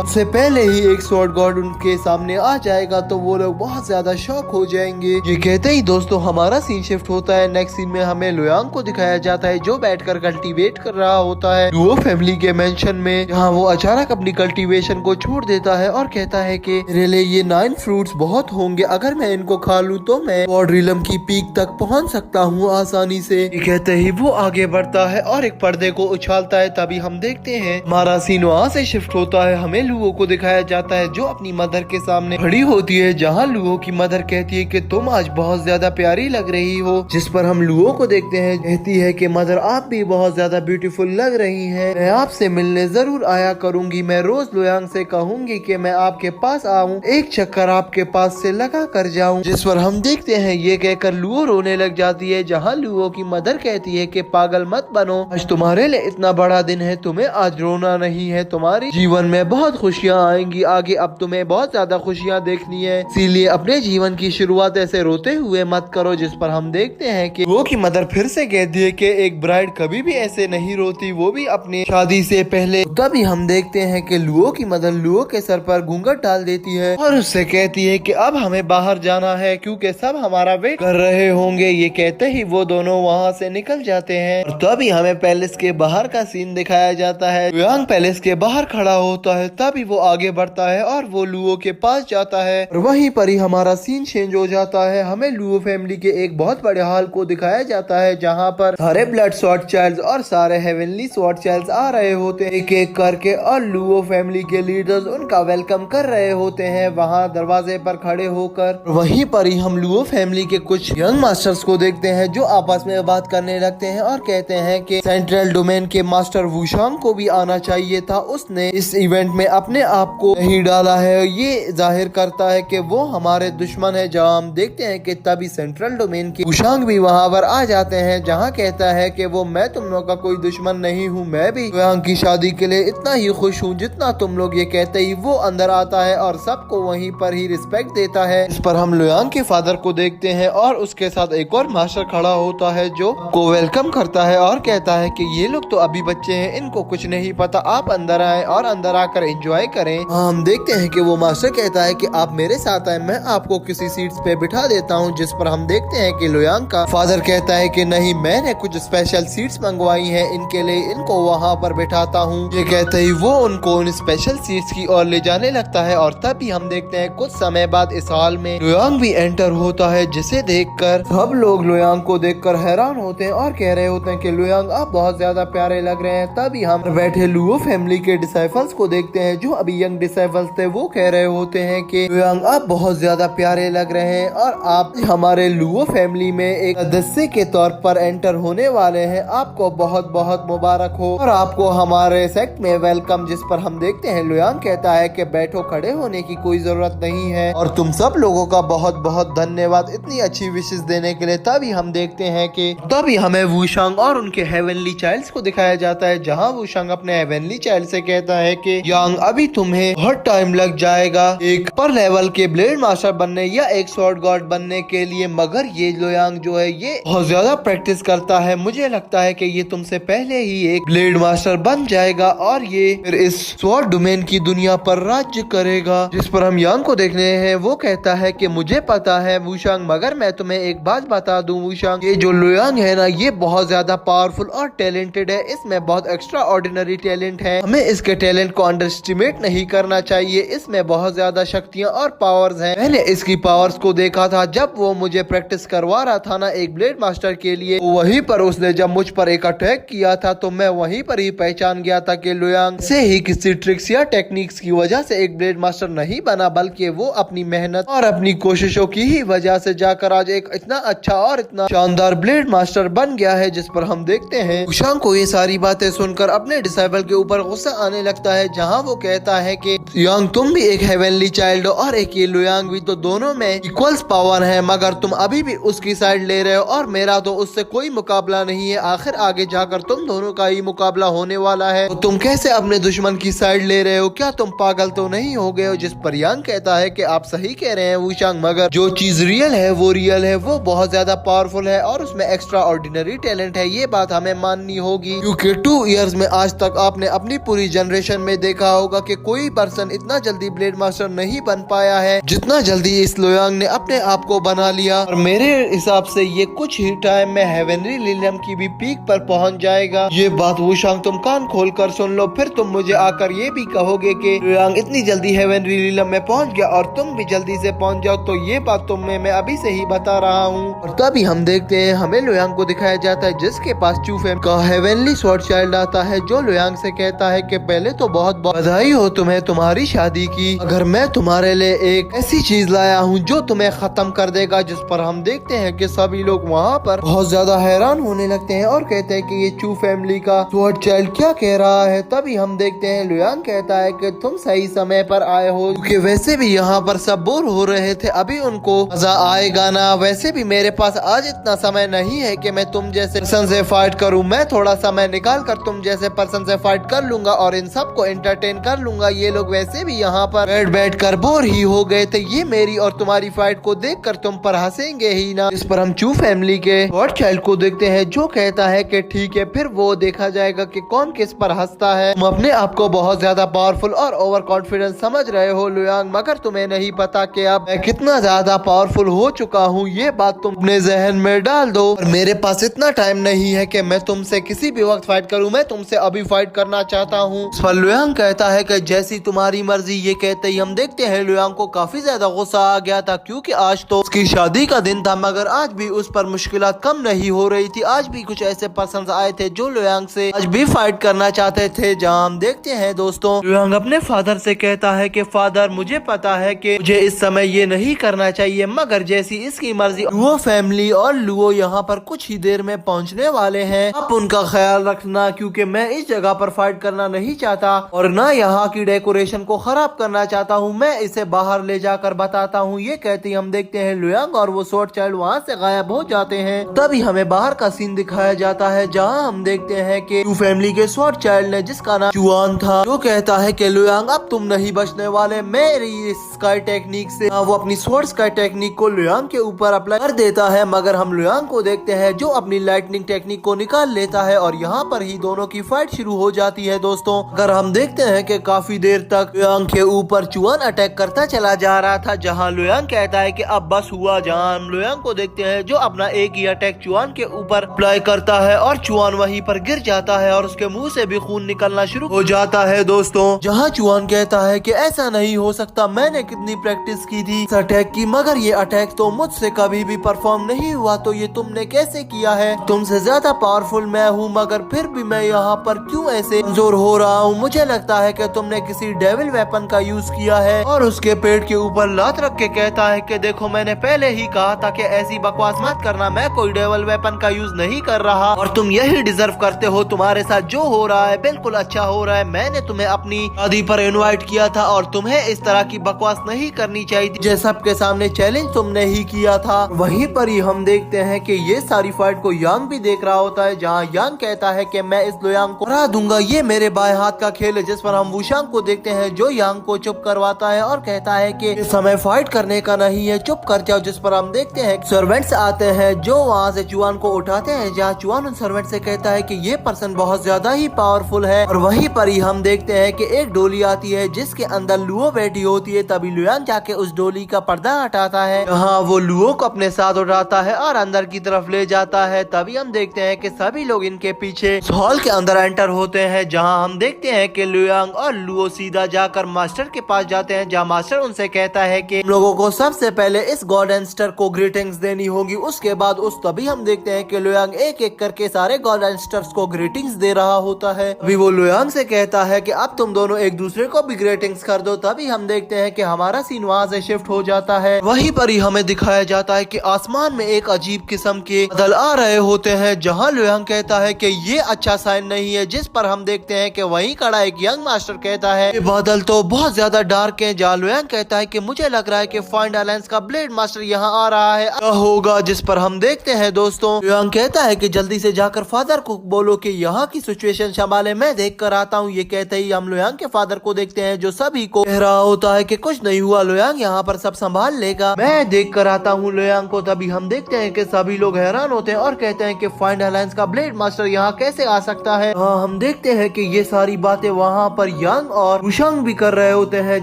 उससे पहले ही एक स्वॉर्ड गॉड उनके सामने आ जाएगा तो वो लोग बहुत ज्यादा शॉक हो जाएंगे। ये कहते ही दोस्तों हमारा सीन शिफ्ट होता है। नेक्स्ट सीन में हमें लुयांग को दिखाया जाता है जो बैठकर कल्टीवेट कर रहा होता है लुओ फैमिली के मेंशन में, जहाँ वो अचानक अपनी कल्टीवेशन को छोड़ देता है और कहता है कि मेरे लिए ये 9 फ्रूट्स बहुत होंगे, अगर मैं इनको खा लूं तो मैं स्वॉर्ड रिलम की पीक तक पहुंच सकता हूं आसानी से। ये कहते ही वो आगे बढ़ता है और एक पर्दे को उछालता है। तभी हम देखते हैं हमारा सीन वहाँ से शिफ्ट होता है। हमें लुओ को दिखाया जाता है जो अपनी मदर के सामने खड़ी होती है, जहाँ लुओ की मदर कहती है कि तुम आज बहुत ज्यादा प्यारी लग रही हो। जिस पर हम लुओ को देखते हैं, कहती है कि मदर आप भी बहुत ज्यादा ब्यूटीफुल लग रही हैं, मैं आपसे मिलने जरूर आया करूंगी। मैं रोज लुयांग से कहूंगी कि मैं आपके पास आऊं, एक चक्कर आपके पास से लगा कर जाऊं। जिस पर हम देखते हैं ये कहकर लुओ रोने लग जाती है, जहाँ लुओ की मदर कहती है कि पागल मत बनो, आज तुम्हारे लिए इतना बड़ा दिन है, तुम्हें आज रोना नहीं है, तुम्हारी जीवन में बहुत खुशियाँ आएंगी आगे, अब तुम्हें बहुत ज्यादा खुशियाँ देखनी है, इसीलिए अपने जीवन की शुरुआत ऐसे रोते हुए मत करो। जिस पर हम देखते हैं कि वो की मदर फिर से कहती है कि एक ब्राइड कभी भी ऐसे नहीं रोती, वो भी अपनी शादी से पहले। तभी हम देखते हैं कि लुओ की मदर लुओ के सर पर घूंघट डाल देती है और उससे कहती है कि अब हमें बाहर जाना है क्योंकि सब हमारा वेट कर रहे होंगे। ये कहते ही वो दोनों वहाँ से निकल जाते हैं और तभी हमें पैलेस के बाहर का सीन दिखाया जाता है। लुयांग पैलेस के बाहर खड़ा होता है, तभी वो आगे बढ़ता है और वो लुओ के पास जाता है और वहीं पर ही हमारा सीन चेंज हो जाता है। हमें लुओ फैमिली के एक बहुत बड़े हॉल को दिखाया जाता है, जहाँ पर सारे ब्लड स्वॉर्ड चाइल्ड्स और सारे हेवनली स्वॉर्ड चाइल्ड्स आ रहे होते हैं एक एक करके, और लुओ फैमिली के लीडर्स उनका वेलकम कर रहे होते हैं वहाँ दरवाजे पर खड़े होकर। वहीं पर ही हम लुओ फैमिली के कुछ यंग मास्टर्स को देखते हैं जो आपस में बात करने लगते हैं और कहते हैं कि सेंट्रल डोमेन के मास्टर वुशांग को भी आना चाहिए था, उसने इस इवेंट में अपने आप को नहीं डाला है, ये जाहिर करता है कि वो हमारे दुश्मन है। जहाँ हम देखते हैं कि तभी सेंट्रल डोमेन के वुशांग भी वहाँ पर आ जाते हैं, जहाँ कहता है कि वो मैं तुम लोग का कोई दुश्मन नहीं हूँ, मैं भी लुयांग की शादी के लिए इतना ही खुश हूँ जितना तुम लोग। ये कहते ही वो अंदर आता है और सबको वहीं पर ही रिस्पेक्ट देता है। इस पर हम लुयांग के फादर को देखते हैं और उसके साथ एक और मास्टर खड़ा होता है जो को वेलकम करता है और कहता है कि ये लोग तो अभी बच्चे हैं, इनको कुछ नहीं पता, आप अंदर आए और अंदर आकर एंजॉय करें। हम देखते हैं कि वो मास्टर कहता है कि आप मेरे साथ आए, मैं आपको किसी सीट्स पे बिठा देता हूँ। जिस पर हम देखते हैं कि लुयांग का फादर कहता है कि नहीं, मैंने कुछ स्पेशल सीट्स मंगवाई हैं इनके लिए, इनको वहाँ पर बिठाता हूँ। ये कहते ही वो उनको उन स्पेशल सीट्स की ओर ले जाने लगता है और तभी हम देखते हैं कुछ समय बाद इस हॉल में लुयांग भी एंटर होता है, जिसे देखकर सब लोग लुयांग को देखकर हैरान होते हैं और कह रहे होते हैं कि लुयांग आप बहुत ज्यादा प्यारे लग रहे हैं। तभी हम बैठे लुओ फैमिली के डिसाइपल्स को देखते हैं जो अभी यंग डिसाइपल्स थे, वो कह रहे होते हैं कि लुयांग आप बहुत ज्यादा प्यारे लग रहे हैं और आप हमारे लुओ फैमिली में एक सदस्य के तौर पर एंटर होने वाले हैं, आपको बहुत बहुत मुबारक हो और आपको हमारे सेक्ट में वेलकम। जिस पर हम देखते हैं लुयांग कहता है कि बैठो, खड़े होने की कोई जरूरत नहीं है और तुम सब लोगों का बहुत बहुत धन्यवाद इतनी अच्छी विशेष देने के लिए। तभी हम देखते हैं कि तभी हमें वुशांग और उनके हेवनली चाइल्ड्स को दिखाया जाता है, जहां वुशांग अपने हेवनली चाइल्ड से कहता है कि यांग अभी तुम्हें बहुत टाइम लग जाएगा एक पर लेवल के ब्लेड मास्टर बनने या एक स्वॉर्ड गॉड बनने के लिए, मगर ये लुयांग जो है ये बहुत ज्यादा प्रैक्टिस करता है, मुझे लगता है कि ये तुमसे पहले ही एक ब्लेड मास्टर बन जाएगा और ये फिर इस स्वॉर्ड डोमेन की दुनिया पर राज्य करेगा। जिस पर हम यांग को देखने हैं, वो कहता है कि मुझे पता है वुशांग, मगर मैं तुम्हें एक बात बता दूं वुशांग, ये जो लुयांग है ना ये बहुत ज्यादा पावरफुल और टैलेंटेड है, इसमें बहुत एक्स्ट्रा ऑर्डिनरी टैलेंट है, हमें इसके टैलेंट को अंडर एस्टिमेट नहीं करना चाहिए, इसमें बहुत ज्यादा शक्तियाँ और पावर्स हैं। मैंने इसकी पावर्स को देखा था जब वो मुझे प्रैक्टिस करवा रहा था ना एक ब्लेड मास्टर के लिए, वहीं पर उसने जब मुझ पर एक अटैक किया था तो मैं वहीं पर ही पहचान गया था कि लुयांग से ही किसी ट्रिक्स या टेक्निक्स की वजह से एक ब्लेड मास्टर नहीं बना, बल्कि वो अपनी मेहनत और अपनी कोशिशों की ही वजह से जाकर आज एक इतना अच्छा और इतना शानदार ब्लेड मास्टर बन गया है। जिस पर हम देखते हैं वुशांग को ये सारी बातें सुनकर अपने डिसाइपल के ऊपर गुस्सा आने लगता है, जहाँ वो कहता है कि यांग तुम भी एक हेवनली चाइल्ड हो और एक ये लुयांग भी, तो दोनों में इक्वल्स पावर है, मगर तुम अभी भी उसकी साइड ले रहे हो और मेरा तो उससे कोई मुकाबला नहीं है, आखिर आगे जाकर तुम दोनों का ही मुकाबला होने वाला है, तो तुम कैसे अपने दुश्मन की साइड ले रहे हो, क्या तुम पागल तो नहीं हो गए हो। जिस पर यांग कहता है कि आप सही कह रहे हैं वुशांग, मगर जो चीज रियल है वो बहुत ज्यादा पावरफुल है और उसमें एक्स्ट्रा ऑर्डिनरी टैलेंट है, ये बात हमें माननी होगी, क्योंकि 2 इयर्स में आज तक आपने अपनी पूरी जनरेशन में देखा होगा कि कोई पर्सन इतना जल्दी ब्लेड मास्टर नहीं बन पाया है जितना जल्दी इस लोयांग ने अपने आप को बना लिया। और मेरे हिसाब से ये कुछ ही टाइम में हेवनली लिलियम की भी पीक पर पहुंच जाएगा। ये बात वुशांग तुम कान खोल कर सुन लो, फिर तुम मुझे आकर ये भी कहोगे कि लोयांग इतनी जल्दी हेवनली लिलियम में पहुंच गया और तुम भी जल्दी से पहुंच जाओ। तो ये बात तुम्हें मैं अभी से ही बता रहा हूँ। और तभी हम देखते हैं हमें लोयांग को दिखाया जाता है जिसके पास चू फेम का हेवनली स्वॉर्ड चाइल्ड आता है, जो लोयांग से कहता है कि पहले तो बहुत बहुत बधाई हो तुम्हें तुम्हारी शादी की, अगर मैं तुम्हारे लिए एक ऐसी चीज लाया हूँ जो तुम्हें खत्म कर देगा। जिस पर हम देखते हैं कि सभी लोग वहाँ पर बहुत ज्यादा हैरान होने लगते हैं और कहते हैं कि ये चू फैमिली का स्वॉर्ड चाइल्ड क्या कह रहा है। तभी हम देखते हैं लोयांग कहता है कि तुम सही समय पर आए हो, क्योंकि वैसे भी यहाँ पर सब बोर हो रहे थे, अभी उनको मजा आएगा ना। वैसे भी मेरे पास आज इतना समय नहीं है कि मैं तुम जैसे पर्सन से फाइट करूँ, मैं थोड़ा समय निकाल कर तुम जैसे पर्सन से फाइट कर लूंगा और इन सबको एंटरटेन कर लूंगा। ये लोग वैसे भी यहाँ पर बैठ कर बोर ही हो गए थे, ये मेरी और तुम्हारी फाइट को देखकर तुम पर हंसेंगे ही ना। इस पर हम चू फैमिली के स्वॉर्ड चाइल्ड को देखते हैं जो कहता है कि ठीक है, फिर वो देखा जाएगा कि कौन किस पर हंसता है। तुम अपने आप को बहुत ज्यादा पावरफुल और ओवर कॉन्फिडेंस समझ रहे हो लोयांग, मगर तुम्हें नहीं पता कि अब मैं कितना ज्यादा पावरफुल हो चुका हूँ। ये बात तुम अपने जहन में डाल दो। और मेरे पास इतना टाइम नहीं है कि मैं तुमसे किसी भी वक्त फाइट करूँ, मैं तुमसे अभी फाइट करना चाहता हूँ। इस पर लोयांग कहता है कि जैसी तुम्हारी मर्जी। ये कहते ही हम देखते हैं लोयांग को काफी ज्यादा गुस्सा आ गया था, क्योंकि आज तो उसकी शादी का दिन था, मगर आज भी उस पर मुश्किलात कम नहीं हो रही थी। आज भी कुछ ऐसे पर्सन आए थे जो लोयांग से आज भी फाइट करना चाहते थे। जहाँ हम देखते हैं दोस्तों लोयांग अपने फादर से कहता है कि फादर मुझे पता है कि मुझे इस समय ये नहीं करना चाहिए, मगर जैसी इसकी मर्जी। लुओ फैमिली और लुओ यहाँ पर कुछ ही देर में पहुँचने वाले हैं, आप उनका ख्याल रखना, क्योंकि मैं इस जगह पर फाइट करना नहीं चाहता और न यहाँ की डेकोरेशन को खराब करना चाहता हूँ। मैं इसे बाहर ले जाकर बताता हूँ। ये कहती हम देखते हैं लोयांग और वो स्वॉर्ड चाइल्ड वहाँ से गायब हो जाते हैं। तभी हमें बाहर का सीन दिखाया जाता है जहाँ हम देखते हैं कि चू फैमिली के स्वॉर्ड चाइल्ड ने, जिसका नाम चुआन था, जो कहता है कि लोयांग अब तुम नहीं बचने वाले। मेरी स्काई टेक्निक से वो अपनी स्वॉर्ड स्काई टेक्निक को लोयांग के ऊपर अप्लाई कर देता है, मगर हम लोयांग को देखते हैं जो अपनी लाइटनिंग टेक्निक को निकाल लेता है और यहाँ पर ही दोनों की फाइट शुरू हो जाती है। दोस्तों अगर हम देखते हैं कि काफी देर तक लोयांग के ऊपर चुआन अटैक करता चला जा रहा था, जहाँ लोयांग कहता है कि अब बस हुआ। जहाँ हम लोयांग को देखते हैं जो अपना एक ही अटैक चुआन के ऊपर अप्लाई करता है और चुआन वहीं पर गिर जाता है और उसके मुंह से भी खून निकलना शुरू हो जाता है। दोस्तों जहाँ चुआन कहता है कि ऐसा नहीं हो सकता, मैंने कितनी प्रैक्टिस की थी इस अटैक की, मगर ये अटैक तो मुझसे कभी भी परफॉर्म नहीं हुआ, तो ये तुमने कैसे किया है? तुमसे ज्यादा पावरफुल मैं हूँ, मगर फिर भी मैं यहाँ पर क्यों ऐसे कमजोर हो रहा हूँ? मुझे लगता है कि तुमने किसी डेविल वेपन का यूज किया है। और उसके पेट के ऊपर लात रख के कहता है कि देखो मैंने पहले ही कहा था कि ऐसी बकवास मत करना, मैं कोई डेविल वेपन का यूज नहीं कर रहा और तुम यही डिजर्व करते हो। तुम्हारे साथ जो हो रहा है बिल्कुल अच्छा हो रहा है। मैंने तुम्हें अपनी शादी पर इनवाइट किया था और तुम्हें इस तरह की बकवास नहीं करनी चाहिए थी। जो सबके सामने चैलेंज तुमने ही किया था। वहीं पर ही हम देखते हैं कि ये सारी फाइट को यांग भी देख रहा होता है, जहाँ यांग कहता है कि मैं इस लोयांग को हरा दूंगा, ये मेरे बाएं हाथ का खेल है। जिस पर हम वुशांग को देखते हैं जो यांग को चुप करवाता है और कहता है कि समय फाइट करने का नहीं है, चुप कर जाओ। जिस पर हम देखते हैं सर्वेंट्स आते हैं जो वहाँ से चुआन को उठाते हैं, जहाँ चुआन उन सर्वेंट से कहता है कि ये पर्सन बहुत ज्यादा ही पावरफुल है। और वहीं पर ही हम देखते हैं कि एक डोली आती है जिसके अंदर लुओ बैठी होती है। तभी लोयांग जाके उस डोली का पर्दा हटाता है, जहाँ वो लुओ को अपने साथ उठाता है और अंदर की तरफ ले जाता है। तभी हम देखते हैं कि सभी लोग इनके पीछे हॉल के अंदर एंटर होते हैं, जहाँ हम देखते हैं कि लोयांग और लुओ सीधा जाकर मास्टर के पास जाते हैं, जहाँ मास्टर उनसे कहता है कि लोगों को सबसे पहले इस गॉड एंस्टर को ग्रीटिंग्स देनी होगी। उसके बाद तभी हम देखते हैं कि लोयांग एक एक करके सारे गॉड एंस्टर्स को ग्रीटिंग्स दे रहा होता है। अभी वो लोयांग से कहता है कि अब तुम दोनों एक दूसरे को भी ग्रीटिंग्स कर दो। तभी हम देखते हैं कि हमारा सीन वहाँ से शिफ्ट हो जाता है। वहीं पर ही हमें दिखाया जाता है कि आसमान में एक अजीब किस्म के बादल आ रहे होते हैं, जहाँ लोयांग कहता है कि ये अच्छा साइन नहीं है। जिस पर हम देखते हैं कि वहीं खड़ा एक यंग मास्टर कहता है कि बादल तो बहुत ज्यादा डार्क है। जहाँ लोयांग कहता है कि मुझे लग रहा है कि फाइंड अलायंस का ब्लेड मास्टर यहाँ आ रहा है, क्या होगा? जिस पर हम देखते हैं दोस्तों लोयांग कहता है कि जल्दी से जाकर फादर को बोलो कि यहाँ की सिचुएशन संभाले, मैं देख कर आता हूँ। ये कहते ही हम लोयांग के फादर को देखते हैं जो सभी को कह रहा होता है कि कुछ नहीं हुआ, लोयांग यहाँ पर सब संभाल लेगा, मैं देख कर आता हूँ लोयांग को। तभी हम देखते हैं कि सभी लोग हैरान होते हैं और कहते हैं कि फाइंड अलायंस का ब्लेड मास्टर यहाँ कैसे आ सकता है। हाँ, हम देखते हैं कि ये सारी बातें वहाँ पर यांग और वुशंग भी कर रहे होते हैं,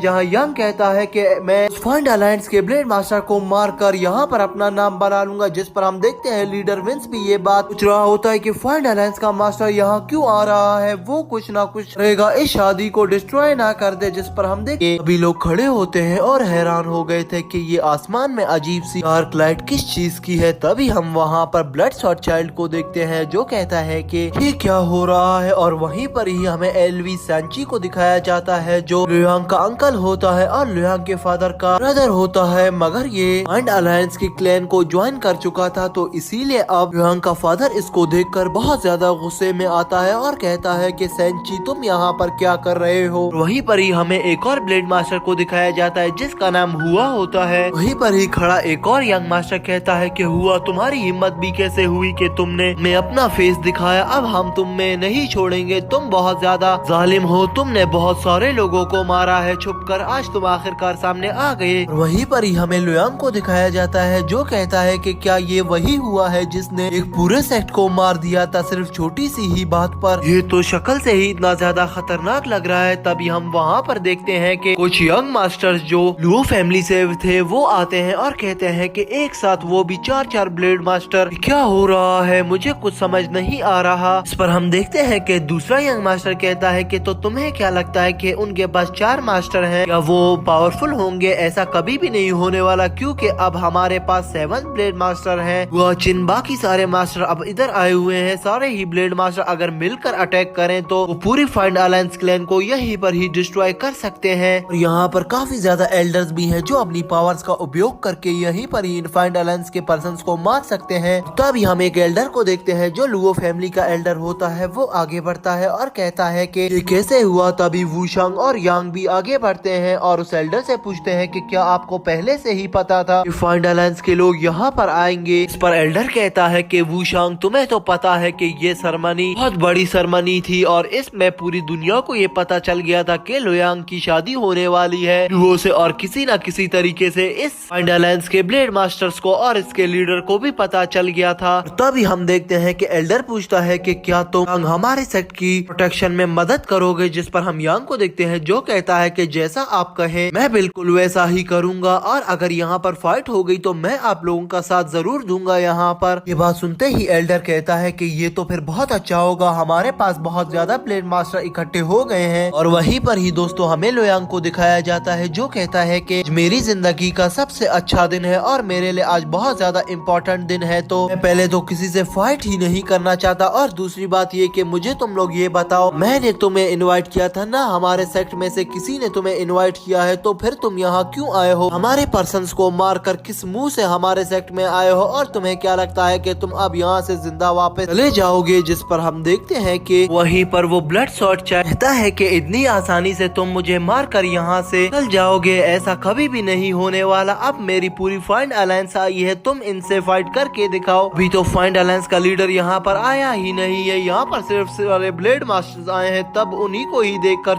जहाँ यांग कहता है कि मैं फाइंड अलायंस के ब्लेड मास्टर को मारकर यहाँ पर अपना नाम बना लूंगा, जिस पर हम देखते हैं लीडर विंस भी ये बात पूछ रहा होता है कि फाइंड अलायंस का मास्टर यहाँ क्यों आ रहा है, वो कुछ ना कुछ रहेगा, इस शादी को डिस्ट्रॉय ना कर दे। जिस पर हम देखते अभी लोग खड़े होते हैं और हैरान हो गए थे कि ये आसमान में अजीब सी डार्क लाइट किस चीज की है। तभी हम वहाँ पर ब्लडशॉट चाइल्ड को देखते हैं जो कहता है कि ये क्या हो रहा है, और वहीं पर ही हमें एलवी सैंची को दिखाया जाता है जो लुयांग का अंकल होता है और लुयांग के फादर का ब्रदर होता है, मगर ये फाइंड अलायंस की क्लैन को ज्वाइन कर चुका था, तो इसीलिए अब लुयांग का फादर इसको देखकर बहुत ज्यादा गुस्से में आता है और कहता है कि सैंची तुम यहाँ पर क्या कर रहे हो। वहीं पर ही हमें एक और ब्लेड मास्टर को दिखाया जाता है जिसका नाम हुआ होता है। वहीं पर ही खड़ा एक और यंग मास्टर कहता है कि हुआ तुम्हारी हिम्मत भी कैसे हुई कि तुमने मैं अपना फेस दिखाया, अब हम तुम्हें नहीं छोड़ेंगे, तुम बहुत ज्यादा जालिम हो, तुमने बहुत सारे लोगों को मारा है छुपकर, आज तुम आखिरकार सामने आ गए। वहीं पर ही हमें लुयांग को दिखाया जाता है जो कहता है कि क्या ये वही हुआ है जिसने एक पूरे सेक्ट को मार दिया था सिर्फ छोटी सी ही बात पर, ये तो शक्ल से ही इतना ज्यादा खतरनाक लग रहा है। तभी हम वहाँ पर देखते हैं कि कुछ यंग मास्टर्स जो लुओ फैमिली से थे वो आते हैं और कहते हैं कि एक साथ वो भी 4-4 ब्लेड मास्टर, क्या हो रहा है, मुझे कुछ समझ नहीं आ रहा। इस पर हम देखते हैं कि दूसरा यंग मास्टर कहता है कि तो तुम्हें क्या लगता है कि उनके पास 4 मास्टर हैं, क्या वो पावरफुल होंगे? ऐसा कभी भी नहीं होने वाला, क्योंकि अब हमारे पास 7 ब्लेड मास्टर हैं। वह चिन बाकी सारे मास्टर अब इधर आए हुए हैं, सारे ही ब्लेड मास्टर अगर मिलकर अटैक करें तो वो पूरी फाइंड अलायंस क्लैन को यहीं पर ही डिस्ट्रॉय कर सकते हैं। और यहाँ पर काफी ज्यादा एल्डर्स भी हैं जो अपनी पावर्स का उपयोग करके यहीं पर ही फाइंड अलायंस के पर्संस को मार सकते हैं। तभी हम एक एल्डर को देखते हैं जो लुओ फैमिली का एल्डर होता है, वो आगे बढ़ता है और कहता है कि ये कैसे हुआ। तभी वुशंग और यांग भी आगे बढ़ते हैं और उस एल्डर से पूछते हैं कि क्या आपको पहले से ही पता था कि फाइंड अलायंस के लोग यहाँ पर आएंगे? इस पर एल्डर कहता है कि वुशंग तुम्हें तो पता है कि ये सेरेमनी बहुत बड़ी सेरेमनी थी और इसमें पूरी दुनिया को ये पता चल गया था कि लुयांग की शादी होने वाली है लुओ से, और किसी न किसी तरीके से इस फाइंड अलायंस के ब्लेड मास्टर्स को और इसके लीडर को भी पता चल गया था। तभी हम देखते हैं कि एल्डर पूछता है कि क्या तुम हमारे सेक्ट की प्रोटेक्शन में मदद करोगे? जिस पर हम यांग को देखते हैं जो कहता है कि जैसा आप कहें मैं बिल्कुल वैसा ही करूंगा, और अगर यहाँ पर फाइट हो गई तो मैं आप लोगों का साथ जरूर दूंगा। यहाँ पर ये बात सुनते ही एल्डर कहता है कि ये तो फिर बहुत अच्छा होगा, हमारे पास बहुत ज्यादा ब्लेड मास्टर इकट्ठे हो गए हैं। और वहीं पर ही दोस्तों हमें लुयांग को दिखाया जाता है जो कहता है कि मेरी जिंदगी का सबसे अच्छा दिन है और मेरे लिए आज बहुत ज्यादा इम्पोर्टेंट दिन है, तो मैं पहले तो किसी से फाइट ही नहीं करना चाहता, और दूसरी बात ये कि मुझे तुम लोग ये बताओ, मैंने तुम्हें इनवाइट किया था ना, हमारे सेक्ट में से किसी ने तुम्हें इनवाइट किया है, तो फिर तुम यहाँ क्यों आए हो? हमारे पर्सन्स को मारकर किस मुंह से हमारे सेक्ट में आए हो, और तुम्हें क्या लगता है कि तुम अब यहाँ से जिंदा वापस चले जाओगे? जिस पर हम देखते हैं कि वहीं पर वो ब्लडशॉट कहता है कि इतनी आसानी से तुम मुझे मारकर यहाँ से चल जाओगे, ऐसा कभी भी नहीं होने वाला। अब मेरी पूरी फाइंड अलायंस आई है, तुम इनसे फाइट करके दिखाओ। अभी तो फाइंड अलायंस का लीडर यहाँ पर आया ही नहीं है, यहाँ पर सिर्फ सारे ब्लेड मास्टर्स आए हैं, तब उन्हीं को ही देखकर